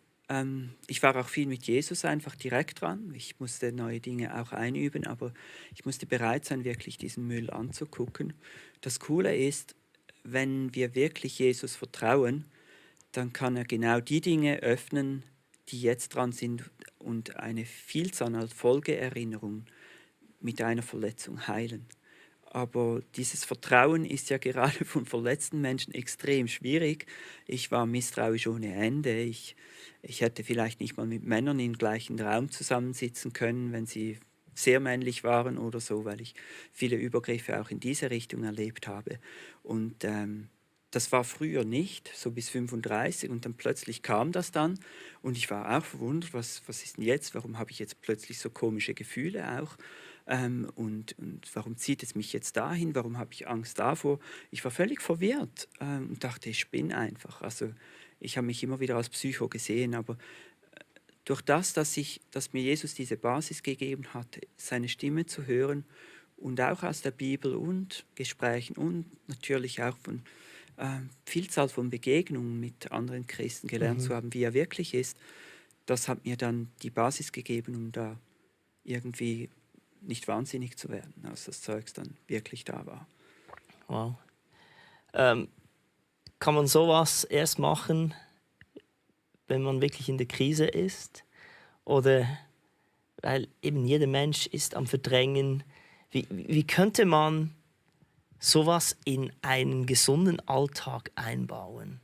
ich war auch viel mit Jesus einfach direkt dran. Ich musste neue Dinge auch einüben, aber ich musste bereit sein, wirklich diesen Müll anzugucken. Das Coole ist, wenn wir wirklich Jesus vertrauen, dann kann er genau die Dinge öffnen, die jetzt dran sind und eine Vielzahl an Folgeerinnerungen mit einer Verletzung heilen. Aber dieses Vertrauen ist ja gerade von verletzten Menschen extrem schwierig. Ich war misstrauisch ohne Ende. Ich hätte vielleicht nicht mal mit Männern im gleichen Raum zusammensitzen können, wenn sie sehr männlich waren oder so, weil ich viele Übergriffe auch in diese Richtung erlebt habe. Und das war früher nicht, so bis 35, und dann plötzlich kam das dann und ich war auch verwundert, was ist denn jetzt, warum habe ich jetzt plötzlich so komische Gefühle auch und warum zieht es mich jetzt dahin, warum habe ich Angst davor? Ich war völlig verwirrt und dachte, ich spinne einfach. Also ich habe mich immer wieder als Psycho gesehen, aber durch dass mir Jesus diese Basis gegeben hat, seine Stimme zu hören und auch aus der Bibel und Gesprächen und natürlich auch von Vielzahl von Begegnungen mit anderen Christen gelernt zu haben, wie er wirklich ist, das hat mir dann die Basis gegeben, um da irgendwie nicht wahnsinnig zu werden, als das Zeugs dann wirklich da war. Wow. Kann man sowas erst machen, wenn man wirklich in der Krise ist? Oder weil eben jeder Mensch ist am Verdrängen. Wie könnte man sowas in einen gesunden Alltag einbauen?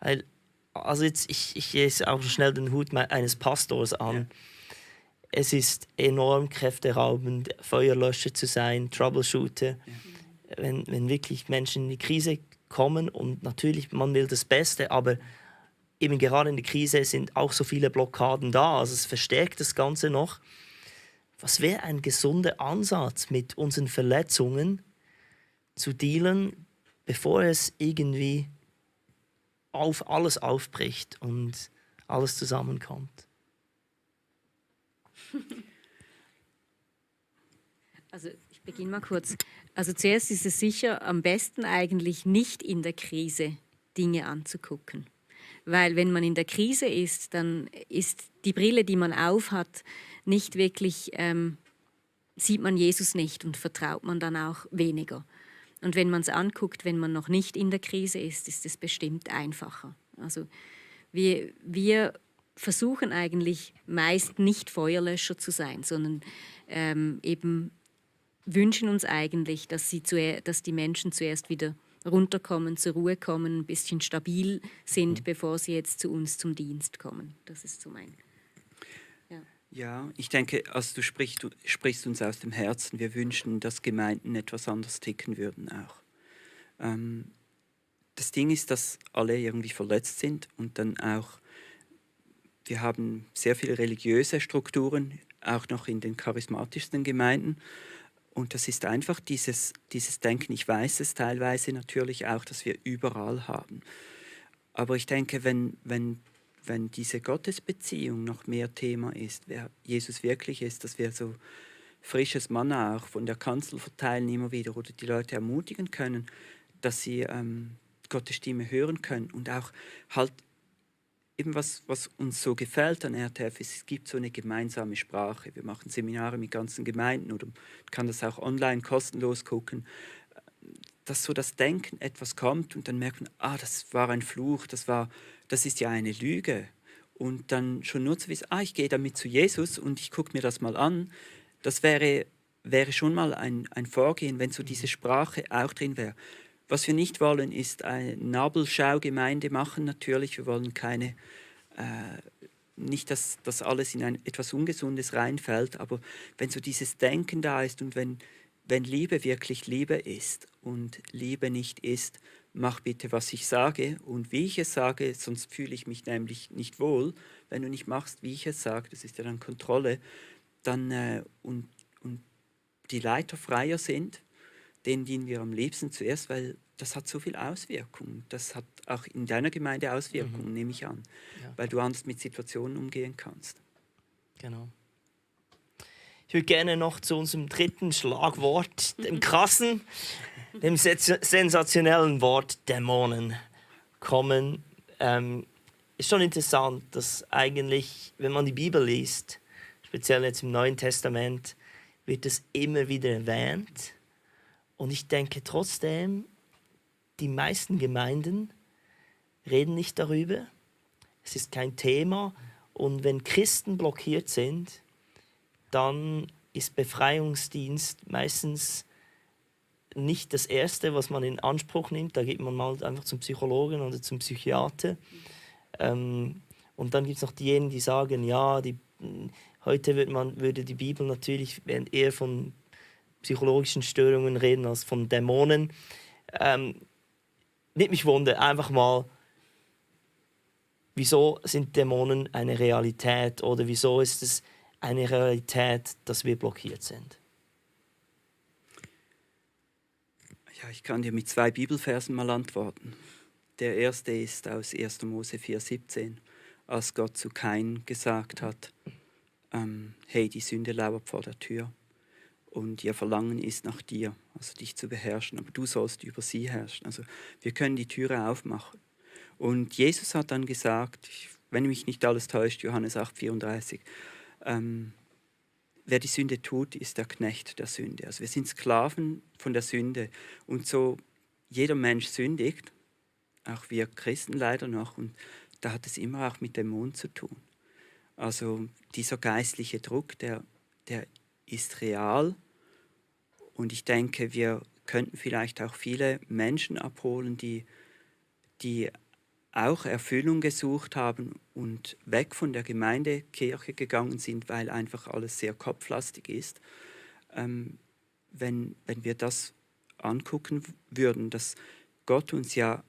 Weil, also jetzt, ich lese auch schnell den Hut eines Pastors an. Ja. Es ist enorm kräfteraubend, Feuerlöscher zu sein, Troubleshooter. Ja. Wenn wirklich Menschen in die Krise kommen und natürlich, man will das Beste, aber eben gerade in der Krise sind auch so viele Blockaden da. Also es verstärkt das Ganze noch. Was wäre ein gesunder Ansatz, mit unseren Verletzungen zu dealen, bevor es irgendwie auf alles aufbricht und alles zusammenkommt? Also ich beginne mal kurz. Also zuerst ist es sicher am besten eigentlich nicht in der Krise Dinge anzugucken. Weil wenn man in der Krise ist, dann ist die Brille, die man aufhat, nicht wirklich, sieht man Jesus nicht und vertraut man dann auch weniger. Und wenn man es anguckt, wenn man noch nicht in der Krise ist es bestimmt einfacher. Also wir versuchen eigentlich meist nicht Feuerlöscher zu sein, sondern eben wünschen uns eigentlich, dass die Menschen zuerst wieder runterkommen, zur Ruhe kommen, ein bisschen stabil sind, bevor sie jetzt zu uns zum Dienst kommen. Das ist so mein. Ja, ich denke, also du sprichst uns aus dem Herzen. Wir wünschen, dass Gemeinden etwas anders ticken würden auch. Das Ding ist, dass alle irgendwie verletzt sind und dann auch, wir haben sehr viele religiöse Strukturen, auch noch in den charismatischsten Gemeinden. Und das ist einfach dieses Denken, ich weiß es teilweise natürlich auch, dass wir überall haben. Aber ich denke, wenn diese Gottesbeziehung noch mehr Thema ist, wer Jesus wirklich ist, dass wir so frisches Manna auch von der Kanzel verteilen immer wieder oder die Leute ermutigen können, dass sie Gottes Stimme hören können und auch halt eben was uns so gefällt an RTF ist, es gibt so eine gemeinsame Sprache. Wir machen Seminare mit ganzen Gemeinden oder man kann das auch online kostenlos gucken, dass so das Denken etwas kommt und dann merkt man, das war ein Fluch, das ist ja eine Lüge. Und dann schon nur zu wissen, ich gehe damit zu Jesus und ich gucke mir das mal an, das wäre schon mal ein Vorgehen, wenn so diese Sprache auch drin wäre. Was wir nicht wollen, ist eine Nabelschau-Gemeinde machen, natürlich. Wir wollen nicht, dass das alles in etwas Ungesundes reinfällt, aber wenn so dieses Denken da ist und wenn Liebe wirklich Liebe ist und Liebe nicht ist, mach bitte, was ich sage und wie ich es sage, sonst fühle ich mich nämlich nicht wohl. Wenn du nicht machst, wie ich es sage, das ist ja dann Kontrolle, dann und die Leiter freier sind, denen dienen wir am liebsten zuerst, weil das hat so viel Auswirkungen. Das hat auch in deiner Gemeinde Auswirkungen, nehme ich an, weil du anders mit Situationen umgehen kannst. Genau. Ich würde gerne noch zu unserem dritten Schlagwort, dem krassen, dem sensationellen Wort Dämonen kommen. Ist schon interessant, dass eigentlich, wenn man die Bibel liest, speziell jetzt im Neuen Testament, wird es immer wieder erwähnt. Und ich denke trotzdem, die meisten Gemeinden reden nicht darüber. Es ist kein Thema. Und wenn Christen blockiert sind, dann ist Befreiungsdienst meistens nicht das Erste, was man in Anspruch nimmt. Da geht man mal einfach zum Psychologen oder zum Psychiater. Und dann gibt es noch diejenigen, die sagen, ja, heute würde die Bibel natürlich eher von psychologischen Störungen reden als von Dämonen. Nicht mich wundern, einfach mal, wieso sind Dämonen eine Realität oder wieso ist es eine Realität, dass wir blockiert sind? Ja, ich kann dir mit 2 Bibelversen mal antworten. Der erste ist aus 1. Mose 4,17, als Gott zu Kain gesagt hat, hey, die Sünde lauert vor der Tür und ihr Verlangen ist nach dir, also dich zu beherrschen, aber du sollst über sie herrschen. Also wir können die Türe aufmachen. Und Jesus hat dann gesagt, wenn mich nicht alles täuscht, Johannes 8,34, wer die Sünde tut, ist der Knecht der Sünde. Also wir sind Sklaven von der Sünde. Und so jeder Mensch sündigt, auch wir Christen leider noch, und da hat es immer auch mit Dämonen zu tun. Also dieser geistliche Druck, der ist real. Und ich denke, wir könnten vielleicht auch viele Menschen abholen, die auch Erfüllung gesucht haben und weg von der Gemeindekirche gegangen sind, weil einfach alles sehr kopflastig ist. Wenn wir das angucken würden, dass Gott uns ja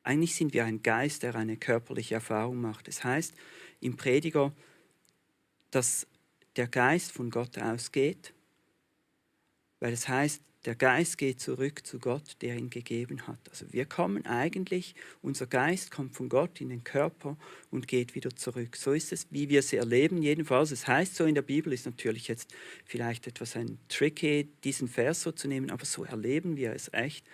eigentlich sind wir ein Geist, der eine körperliche Erfahrung macht. Es heißt im Prediger, dass der Geist von Gott ausgeht, weil es heißt, der Geist geht zurück zu Gott, der ihn gegeben hat. Also wir kommen eigentlich, unser Geist kommt von Gott in den Körper und geht wieder zurück. So ist es, wie wir es erleben jedenfalls. Es heißt so in der Bibel, ist natürlich jetzt vielleicht etwas ein tricky, diesen Vers so zu nehmen, aber so erleben wir es echt,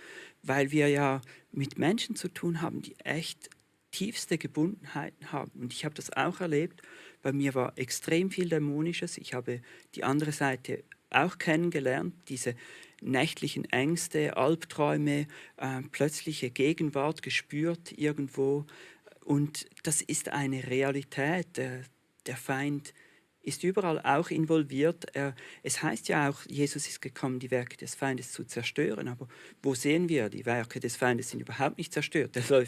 weil wir ja mit Menschen zu tun haben, die echt tiefste Gebundenheiten haben. Und ich habe das auch erlebt. Bei mir war extrem viel Dämonisches. Ich habe die andere Seite auch kennengelernt, diese nächtlichen Ängste, Albträume, plötzliche Gegenwart gespürt irgendwo. Und das ist eine Realität. Der Feind ist überall auch involviert. Es heißt ja auch, Jesus ist gekommen, die Werke des Feindes zu zerstören. Aber wo sehen wir, die Werke des Feindes sind überhaupt nicht zerstört. Der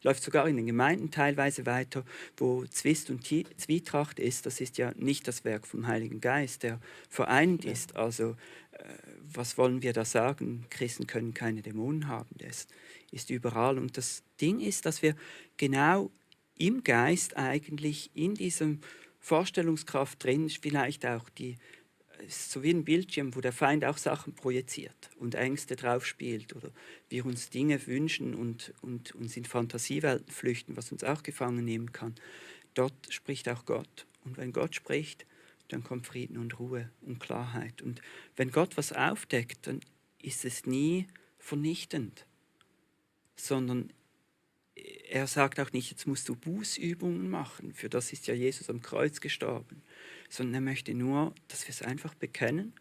läuft sogar in den Gemeinden teilweise weiter, wo Zwist und Zwietracht ist. Das ist ja nicht das Werk vom Heiligen Geist, der vereint ist. Also was wollen wir da sagen? Christen können keine Dämonen haben. Das ist überall. Und das Ding ist, dass wir genau im Geist eigentlich in diesem Vorstellungskraft drin, vielleicht auch so wie ein Bildschirm, wo der Feind auch Sachen projiziert und Ängste drauf spielt oder wir uns Dinge wünschen und uns in Fantasiewelten flüchten, was uns auch gefangen nehmen kann. Dort spricht auch Gott. Und wenn Gott spricht, dann kommt Frieden und Ruhe und Klarheit. Und wenn Gott was aufdeckt, dann ist es nie vernichtend, sondern er sagt auch nicht, jetzt musst du Bußübungen machen, für das ist ja Jesus am Kreuz gestorben, sondern er möchte nur, dass wir es einfach bekennen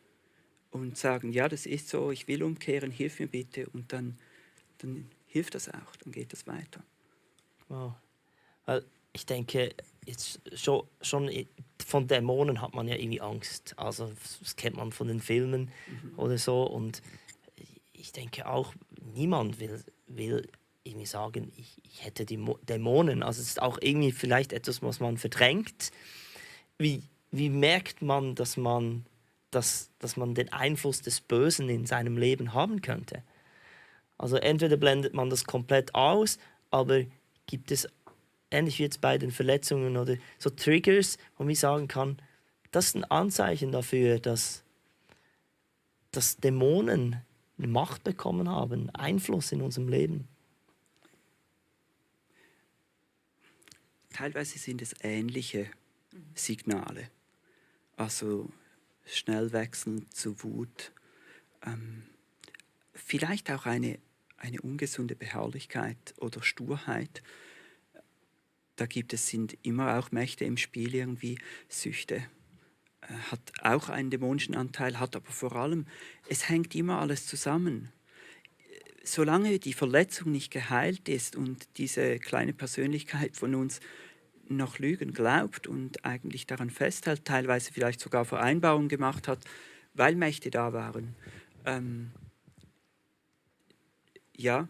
und sagen, ja, das ist so, ich will umkehren, hilf mir bitte, und dann hilft das auch, dann geht das weiter. Wow. Weil ich denke, jetzt schon von Dämonen hat man ja irgendwie Angst. Also das kennt man von den Filmen oder so. Und ich denke auch, niemand will irgendwie sagen, ich hätte die Dämonen. Also es ist auch irgendwie vielleicht etwas, was man verdrängt. Wie merkt man, dass man den Einfluss des Bösen in seinem Leben haben könnte? Also entweder blendet man das komplett aus, aber gibt es, ähnlich wie jetzt bei den Verletzungen oder so Triggers, wo man sagen kann, das ist ein Anzeichen dafür, dass Dämonen eine Macht bekommen haben, Einfluss in unserem Leben. Teilweise sind es ähnliche Signale. Also schnell wechseln zu Wut. Vielleicht auch eine ungesunde Beharrlichkeit oder Sturheit. Sind immer auch Mächte im Spiel, irgendwie Süchte. Hat auch einen dämonischen Anteil, hat aber vor allem, es hängt immer alles zusammen. Solange die Verletzung nicht geheilt ist und diese kleine Persönlichkeit von uns noch Lügen glaubt und eigentlich daran festhält, teilweise vielleicht sogar Vereinbarungen gemacht hat, weil Mächte da waren. Ja.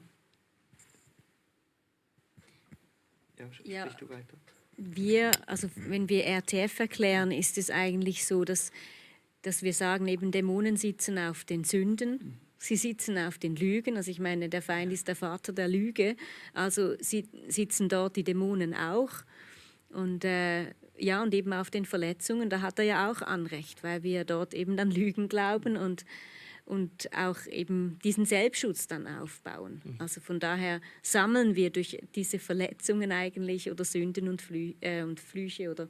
Ja, sprich du weiter. Wenn wir RTF erklären, ist es eigentlich so, dass wir sagen, eben Dämonen sitzen auf den Sünden, sie sitzen auf den Lügen. Also ich meine, der Feind ist der Vater der Lüge, also sitzen dort die Dämonen auch. Und und eben auf den Verletzungen, da hat er ja auch Anrecht, weil wir dort eben dann Lügen glauben und auch eben diesen Selbstschutz dann aufbauen. Also von daher sammeln wir durch diese Verletzungen eigentlich oder Sünden und Flüche oder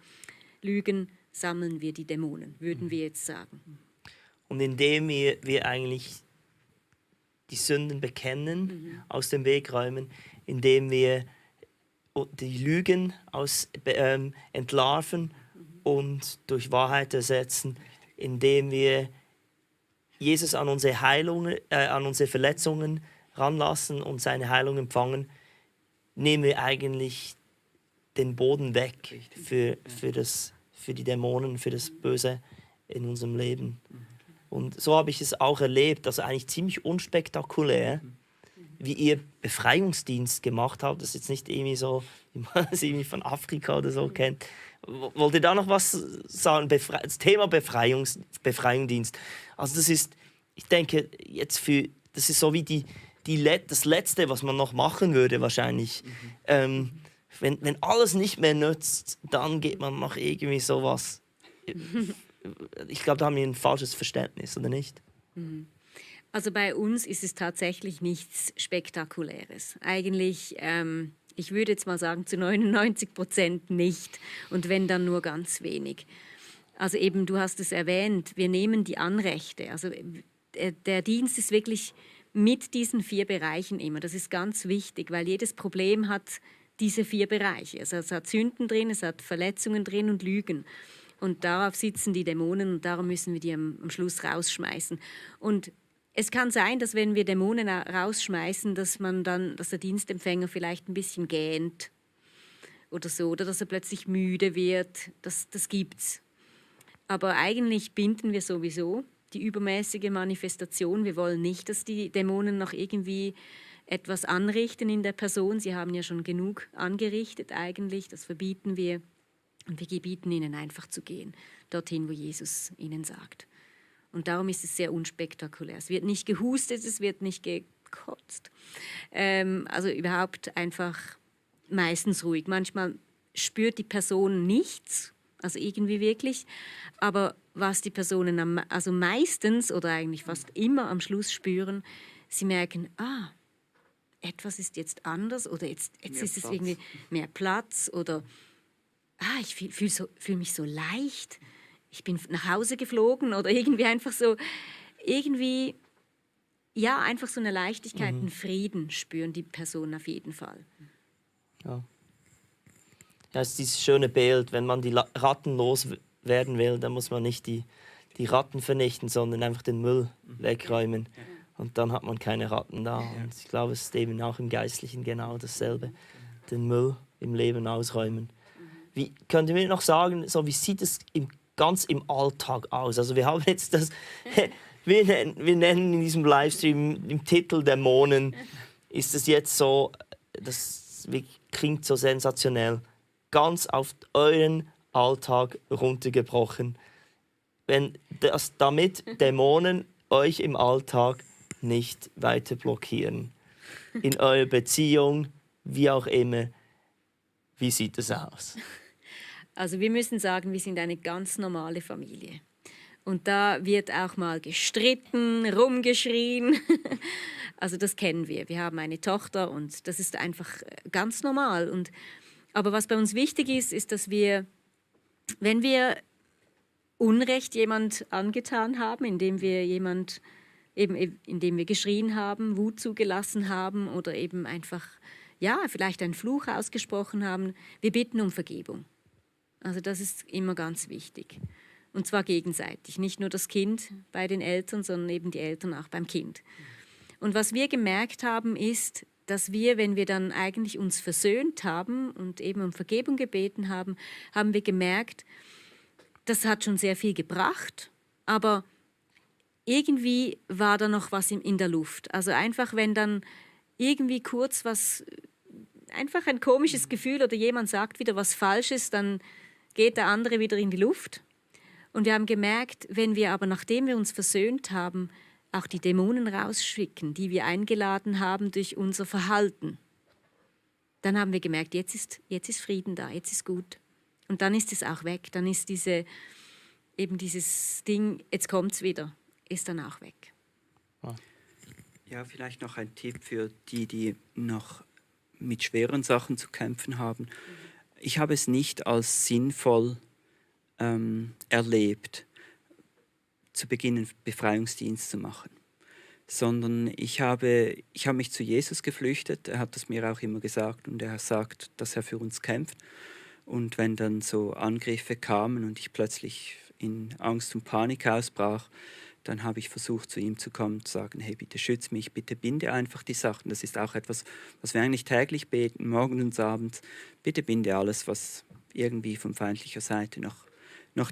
Lügen, sammeln wir die Dämonen, würden wir jetzt sagen. Und indem wir eigentlich die Sünden bekennen, aus dem Weg räumen, indem wir die Lügen entlarven und durch Wahrheit ersetzen, indem wir Jesus an unsere Verletzungen ranlassen und seine Heilung empfangen, nehmen wir eigentlich den Boden weg für die Dämonen, für das Böse in unserem Leben. Und so habe ich es auch erlebt, also eigentlich ziemlich unspektakulär, wie ihr Befreiungsdienst gemacht habt. Das ist jetzt nicht irgendwie so, wie man es irgendwie von Afrika oder so kennt. Wollt ihr da noch was sagen? Das Thema Befreiungsdienst. Also das ist, ich denke, das ist so wie die das Letzte, was man noch machen würde wahrscheinlich. Wenn alles nicht mehr nützt, dann geht man noch irgendwie sowas. Ich glaube, da haben wir ein falsches Verständnis, oder nicht? Also bei uns ist es tatsächlich nichts Spektakuläres. Eigentlich, ich würde jetzt mal sagen, zu 99% nicht. Und wenn, dann nur ganz wenig. Also eben, du hast es erwähnt, wir nehmen die Anrechte. Also der Dienst ist wirklich mit diesen 4 Bereichen immer. Das ist ganz wichtig, weil jedes Problem hat diese 4 Bereiche. Also es hat Sünden drin, es hat Verletzungen drin und Lügen. Und darauf sitzen die Dämonen und darum müssen wir die am Schluss rausschmeißen. Und es kann sein, dass wenn wir Dämonen rausschmeißen, dass der Dienstempfänger vielleicht ein bisschen gähnt oder so, oder dass er plötzlich müde wird. Das gibt's. Aber eigentlich binden wir sowieso die übermäßige Manifestation. Wir wollen nicht, dass die Dämonen noch irgendwie etwas anrichten in der Person. Sie haben ja schon genug angerichtet eigentlich. Das verbieten wir. Und wir gebieten ihnen einfach zu gehen, dorthin, wo Jesus ihnen sagt. Und darum ist es sehr unspektakulär. Es wird nicht gehustet, es wird nicht gekotzt. Also überhaupt einfach meistens ruhig. Manchmal spürt die Person nichts, also irgendwie wirklich. Aber was die Personen also meistens oder eigentlich fast immer am Schluss spüren, sie merken, etwas ist jetzt anders oder jetzt ist es irgendwie mehr Platz oder ich fühl mich so leicht. Ich bin nach Hause geflogen oder irgendwie einfach so, einfach so eine Leichtigkeit, einen Frieden spüren die Personen auf jeden Fall. Ja. Ja, es ist dieses schöne Bild, wenn man die Ratten loswerden will, dann muss man nicht die Ratten vernichten, sondern einfach den Müll wegräumen. Und dann hat man keine Ratten da. Und ich glaube, es ist eben auch im Geistlichen genau dasselbe. Den Müll im Leben ausräumen. Wie könnt ihr mir noch sagen, so, wie sieht es ganz im Alltag aus? Also wir haben jetzt das, wir nennen in diesem Livestream im Titel Dämonen, ist es jetzt so, das klingt so sensationell, ganz auf euren Alltag runtergebrochen. Damit Dämonen euch im Alltag nicht weiter blockieren. In eurer Beziehung, wie auch immer. Wie sieht es aus? Also wir müssen sagen, wir sind eine ganz normale Familie. Und da wird auch mal gestritten, rumgeschrien. Also das kennen wir. Wir haben eine Tochter und das ist einfach ganz normal. Aber was bei uns wichtig ist, ist, dass wir, wenn wir Unrecht jemand angetan haben, indem wir geschrien haben, Wut zugelassen haben oder eben einfach, vielleicht einen Fluch ausgesprochen haben, wir bitten um Vergebung. Also das ist immer ganz wichtig. Und zwar gegenseitig. Nicht nur das Kind bei den Eltern, sondern eben die Eltern auch beim Kind. Und was wir gemerkt haben, ist, dass wir, wenn wir dann eigentlich uns versöhnt haben und eben um Vergebung gebeten haben, haben wir gemerkt, das hat schon sehr viel gebracht, aber irgendwie war da noch was in der Luft. Also einfach, wenn dann irgendwie kurz einfach ein komisches Gefühl oder jemand sagt wieder was Falsches, dann geht der andere wieder in die Luft. Und wir haben gemerkt, wenn wir aber, nachdem wir uns versöhnt haben, auch die Dämonen rausschicken, die wir eingeladen haben durch unser Verhalten, dann haben wir gemerkt, jetzt ist Frieden da, jetzt ist gut. Und dann ist es auch weg, dann ist dieses Ding, jetzt kommt es wieder, ist dann auch weg. Ja, vielleicht noch ein Tipp für die noch mit schweren Sachen zu kämpfen haben. Ich habe es nicht als sinnvoll erlebt, zu beginnen, Befreiungsdienst zu machen. Sondern ich habe mich zu Jesus geflüchtet. Er hat es mir auch immer gesagt und er sagt, dass er für uns kämpft. Und wenn dann so Angriffe kamen und ich plötzlich in Angst und Panik ausbrach, dann habe ich versucht, zu ihm zu kommen und zu sagen, hey, bitte schütz mich, bitte binde einfach die Sachen. Das ist auch etwas, was wir eigentlich täglich beten, morgen und abends. Bitte binde alles, was irgendwie von feindlicher Seite noch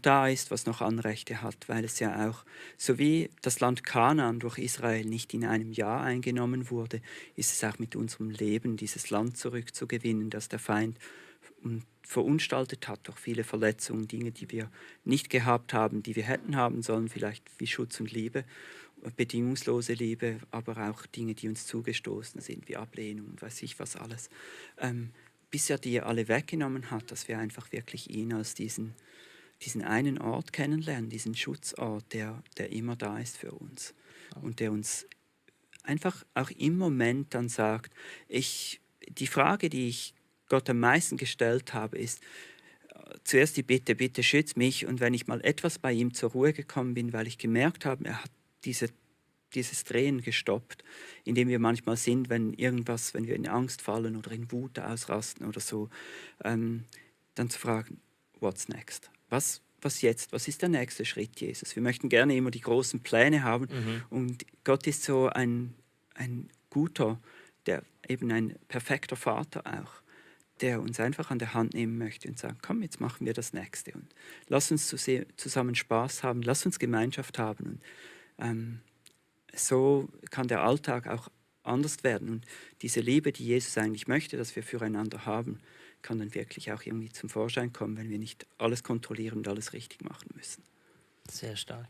da ist, was noch Anrechte hat, weil es ja auch, so wie das Land Kanaan durch Israel nicht in einem Jahr eingenommen wurde, ist es auch mit unserem Leben, dieses Land zurückzugewinnen, das der Feind verunstaltet hat durch viele Verletzungen, Dinge, die wir nicht gehabt haben, die wir hätten haben sollen, vielleicht wie Schutz und Liebe. bedingungslose Liebe, aber auch Dinge, die uns zugestoßen sind, wie Ablehnung und weiß ich was alles, bis er die alle weggenommen hat, dass wir einfach wirklich ihn als diesen einen Ort kennenlernen, diesen Schutzort, der immer da ist für uns und der uns einfach auch im Moment dann sagt, die Frage, die ich Gott am meisten gestellt habe, ist zuerst die Bitte, bitte schütz mich, und wenn ich mal etwas bei ihm zur Ruhe gekommen bin, weil ich gemerkt habe, er hat dieses Drehen gestoppt, in dem wir manchmal sind, wenn wir in Angst fallen oder in Wut ausrasten oder so, dann zu fragen, what's next? Was jetzt? Was ist der nächste Schritt, Jesus? Wir möchten gerne immer die großen Pläne haben. Und Gott ist so ein guter, eben ein perfekter Vater auch, der uns einfach an der Hand nehmen möchte und sagt, komm, jetzt machen wir das Nächste. Und lass uns zusammen Spaß haben, lass uns Gemeinschaft haben. Und so kann der Alltag auch anders werden. Und diese Liebe, die Jesus eigentlich möchte, dass wir füreinander haben, kann dann wirklich auch irgendwie zum Vorschein kommen, wenn wir nicht alles kontrollieren und alles richtig machen müssen. Sehr stark.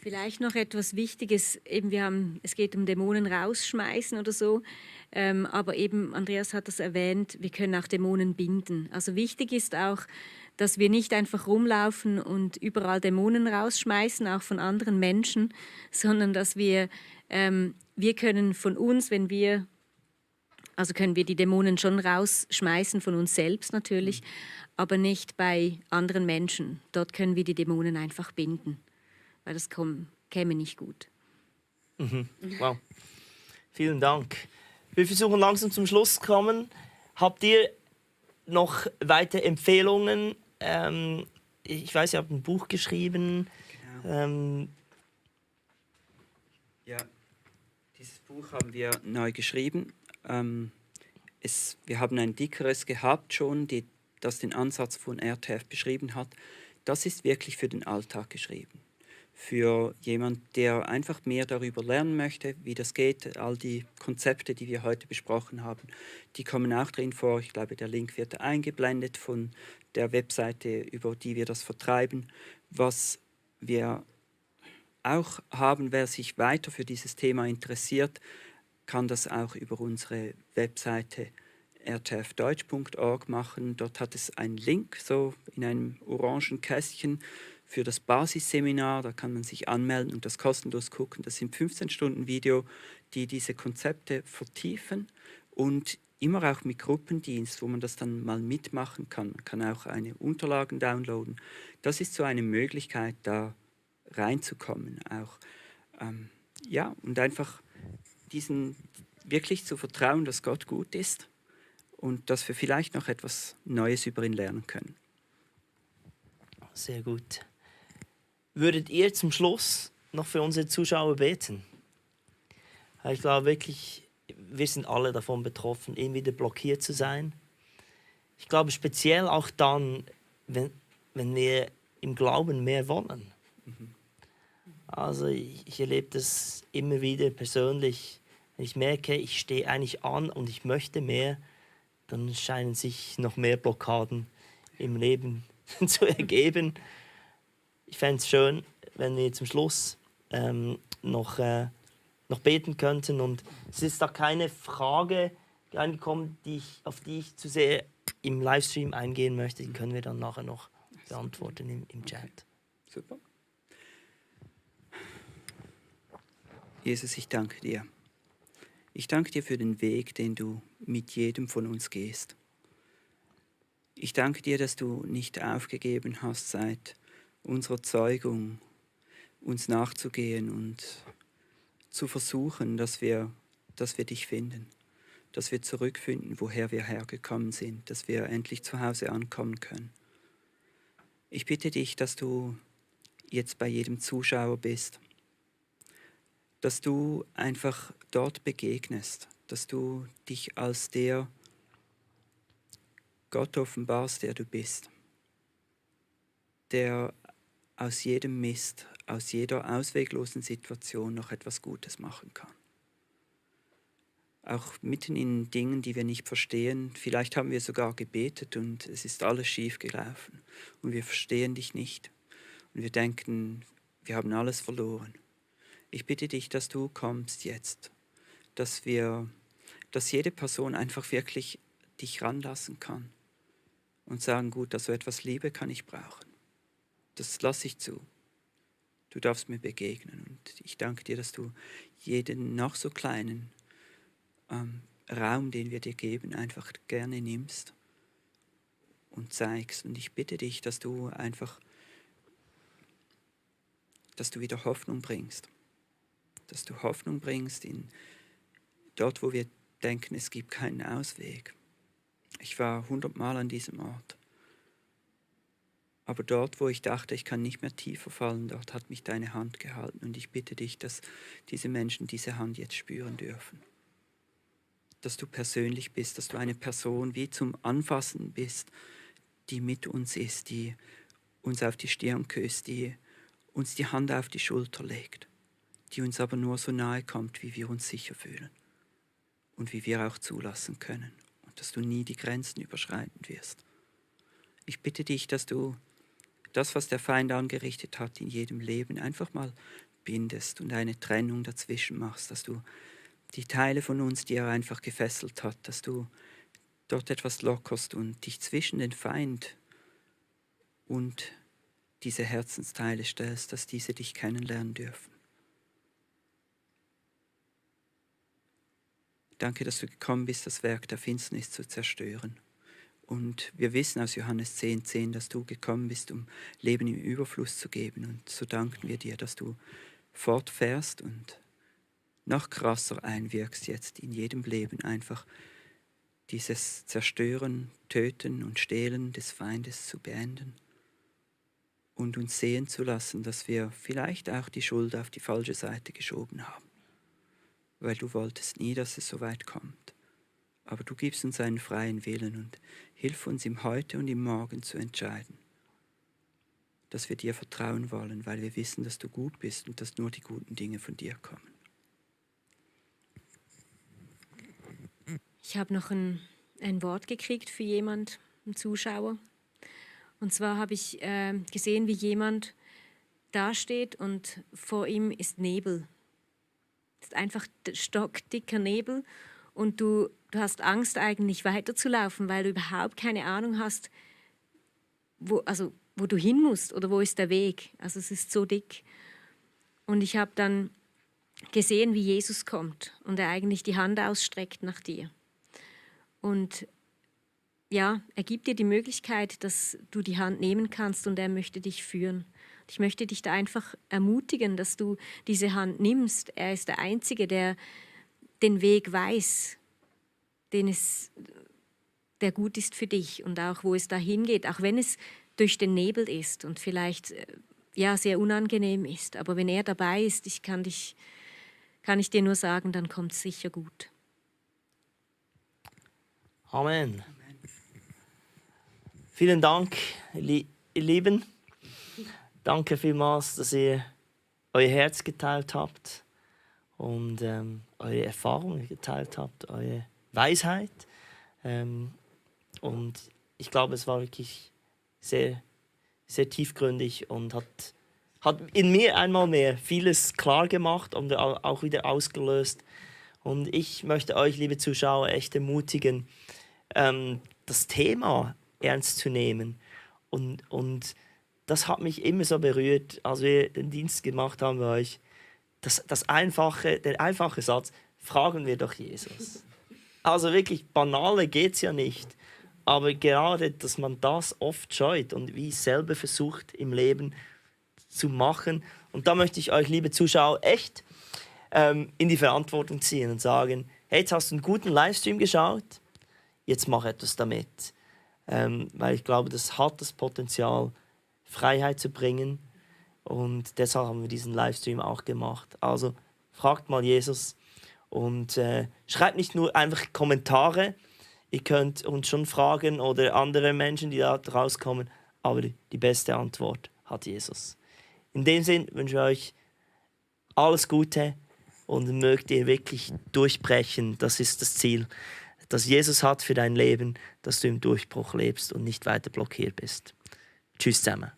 Vielleicht noch etwas Wichtiges, eben es geht um Dämonen rausschmeißen oder so, aber eben Andreas hat das erwähnt, wir können auch Dämonen binden. Also wichtig ist auch, dass wir nicht einfach rumlaufen und überall Dämonen rausschmeißen, auch von anderen Menschen, sondern dass wir können von uns, können wir die Dämonen schon rausschmeißen, von uns selbst natürlich, aber nicht bei anderen Menschen. Dort können wir die Dämonen einfach binden, weil das käme nicht gut. Wow. Vielen Dank. Wir versuchen langsam zum Schluss zu kommen. Habt ihr noch weitere Empfehlungen? Ich weiß, ihr habt ein Buch geschrieben. Genau. Ja, dieses Buch haben wir neu geschrieben. Wir haben ein dickeres gehabt schon, das den Ansatz von RTF beschrieben hat. Das ist wirklich für den Alltag geschrieben. Für jemanden, der einfach mehr darüber lernen möchte, wie das geht. All die Konzepte, die wir heute besprochen haben, die kommen auch drin vor. Ich glaube, der Link wird eingeblendet von der Webseite, über die wir das vertreiben. Was wir auch haben, wer sich weiter für dieses Thema interessiert, kann das auch über unsere Webseite rtfdeutsch.org machen. Dort hat es einen Link, so in einem orangen Kästchen, für das Basisseminar. Da kann man sich anmelden und das kostenlos gucken. Das sind 15 Stunden Video, die diese Konzepte vertiefen und immer auch mit Gruppendienst, wo man das dann mal mitmachen kann. Man kann auch eine Unterlagen downloaden. Das ist so eine Möglichkeit, da reinzukommen. Auch, und einfach diesen wirklich zu vertrauen, dass Gott gut ist und dass wir vielleicht noch etwas Neues über ihn lernen können. Sehr gut. Würdet ihr zum Schluss noch für unsere Zuschauer beten? Ich glaube wirklich, wir sind alle davon betroffen, immer wieder blockiert zu sein. Ich glaube speziell auch dann, wenn wir im Glauben mehr wollen. Also ich erlebe das immer wieder persönlich. Wenn ich merke, ich stehe eigentlich an und ich möchte mehr, dann scheinen sich noch mehr Blockaden im Leben zu ergeben. Ich fände es schön, wenn wir zum Schluss noch beten könnten. Und es ist da keine Frage reingekommen, auf die ich zu sehr im Livestream eingehen möchte. Die können wir dann nachher noch beantworten im Chat. Super. Jesus, ich danke dir. Ich danke dir für den Weg, den du mit jedem von uns gehst. Ich danke dir, dass du nicht aufgegeben hast, seit unserer Zeugung uns nachzugehen und zu versuchen, dass wir dich finden, dass wir zurückfinden, woher wir hergekommen sind, dass wir endlich zu Hause ankommen können. Ich bitte dich, dass du jetzt bei jedem Zuschauer bist, dass du einfach dort begegnest, dass du dich als der Gott offenbarst, der du bist, der aus jedem Mist, aus jeder ausweglosen Situation noch etwas Gutes machen kann. Auch mitten in Dingen, die wir nicht verstehen, vielleicht haben wir sogar gebetet und es ist alles schief gelaufen und wir verstehen dich nicht und wir denken, wir haben alles verloren. Ich bitte dich, dass du kommst jetzt, dass jede Person einfach wirklich dich ranlassen kann und sagen, gut, also etwas Liebe kann ich brauchen. Das lasse ich zu. Du darfst mir begegnen und ich danke dir, dass du jeden noch so kleinen Raum, den wir dir geben, einfach gerne nimmst und zeigst. Und ich bitte dich, dass du wieder Hoffnung bringst. Dass du Hoffnung bringst dort, wo wir denken, es gibt keinen Ausweg. Ich war 100-mal an diesem Ort. Aber dort, wo ich dachte, ich kann nicht mehr tiefer fallen, dort hat mich deine Hand gehalten. Und ich bitte dich, dass diese Menschen diese Hand jetzt spüren dürfen. Dass du persönlich bist, dass du eine Person wie zum Anfassen bist, die mit uns ist, die uns auf die Stirn küsst, die uns die Hand auf die Schulter legt, die uns aber nur so nahe kommt, wie wir uns sicher fühlen und wie wir auch zulassen können. Und dass du nie die Grenzen überschreiten wirst. Ich bitte dich, dass du das, was der Feind angerichtet hat in jedem Leben, einfach mal bindest und eine Trennung dazwischen machst, dass du die Teile von uns, die er einfach gefesselt hat, dass du dort etwas lockerst und dich zwischen den Feind und diese Herzensteile stellst, dass diese dich kennenlernen dürfen. Danke, dass du gekommen bist, das Werk der Finsternis zu zerstören. Und wir wissen aus Johannes 10,10, dass du gekommen bist, um Leben im Überfluss zu geben. Und so danken wir dir, dass du fortfährst und noch krasser einwirkst jetzt in jedem Leben, einfach dieses Zerstören, Töten und Stehlen des Feindes zu beenden und uns sehen zu lassen, dass wir vielleicht auch die Schuld auf die falsche Seite geschoben haben, weil du wolltest nie, dass es so weit kommt. Aber du gibst uns einen freien Willen und hilf uns im Heute und im Morgen zu entscheiden, dass wir dir vertrauen wollen, weil wir wissen, dass du gut bist und dass nur die guten Dinge von dir kommen. Ich habe noch ein Wort gekriegt für jemand, einen Zuschauer. Und zwar habe ich gesehen, wie jemand dasteht und vor ihm ist Nebel. Es ist einfach stockdicker Nebel und du hast Angst, eigentlich weiterzulaufen, weil du überhaupt keine Ahnung hast, wo du hin musst oder wo ist der Weg. Also es ist so dick. Und ich habe dann gesehen, wie Jesus kommt und er eigentlich die Hand ausstreckt nach dir. Und ja, er gibt dir die Möglichkeit, dass du die Hand nehmen kannst und er möchte dich führen. Ich möchte dich da einfach ermutigen, dass du diese Hand nimmst. Er ist der Einzige, der den Weg weiß, der gut ist für dich und auch, wo es dahin geht, auch wenn es durch den Nebel ist und vielleicht sehr unangenehm ist. Aber wenn er dabei ist, kann ich dir nur sagen, dann kommt es sicher gut. Amen. Vielen Dank, ihr Lieben. Danke vielmals, dass ihr euer Herz geteilt habt und eure Erfahrungen geteilt habt, eure Weisheit. Und ich glaube, es war wirklich sehr, sehr tiefgründig und hat in mir einmal mehr vieles klar gemacht und auch wieder ausgelöst. Und ich möchte euch, liebe Zuschauer, echt ermutigen, das Thema ernst zu nehmen. Und das hat mich immer so berührt, als wir den Dienst gemacht haben bei euch. Der einfache Satz, fragen wir doch Jesus. Also wirklich, banale geht es ja nicht. Aber gerade, dass man das oft scheut und wie es selber versucht im Leben zu machen. Und da möchte ich euch, liebe Zuschauer, echt in die Verantwortung ziehen und sagen, hey, jetzt hast du einen guten Livestream geschaut, jetzt mach etwas damit. Weil ich glaube, das hat das Potenzial, Freiheit zu bringen. Und deshalb haben wir diesen Livestream auch gemacht. Also fragt mal Jesus und schreibt nicht nur einfach Kommentare. Ihr könnt uns schon fragen oder andere Menschen, die da rauskommen. Aber die beste Antwort hat Jesus. In dem Sinn wünsche ich euch alles Gute und mögt ihr wirklich durchbrechen. Das ist das Ziel, das Jesus hat für dein Leben, dass du im Durchbruch lebst und nicht weiter blockiert bist. Tschüss zusammen.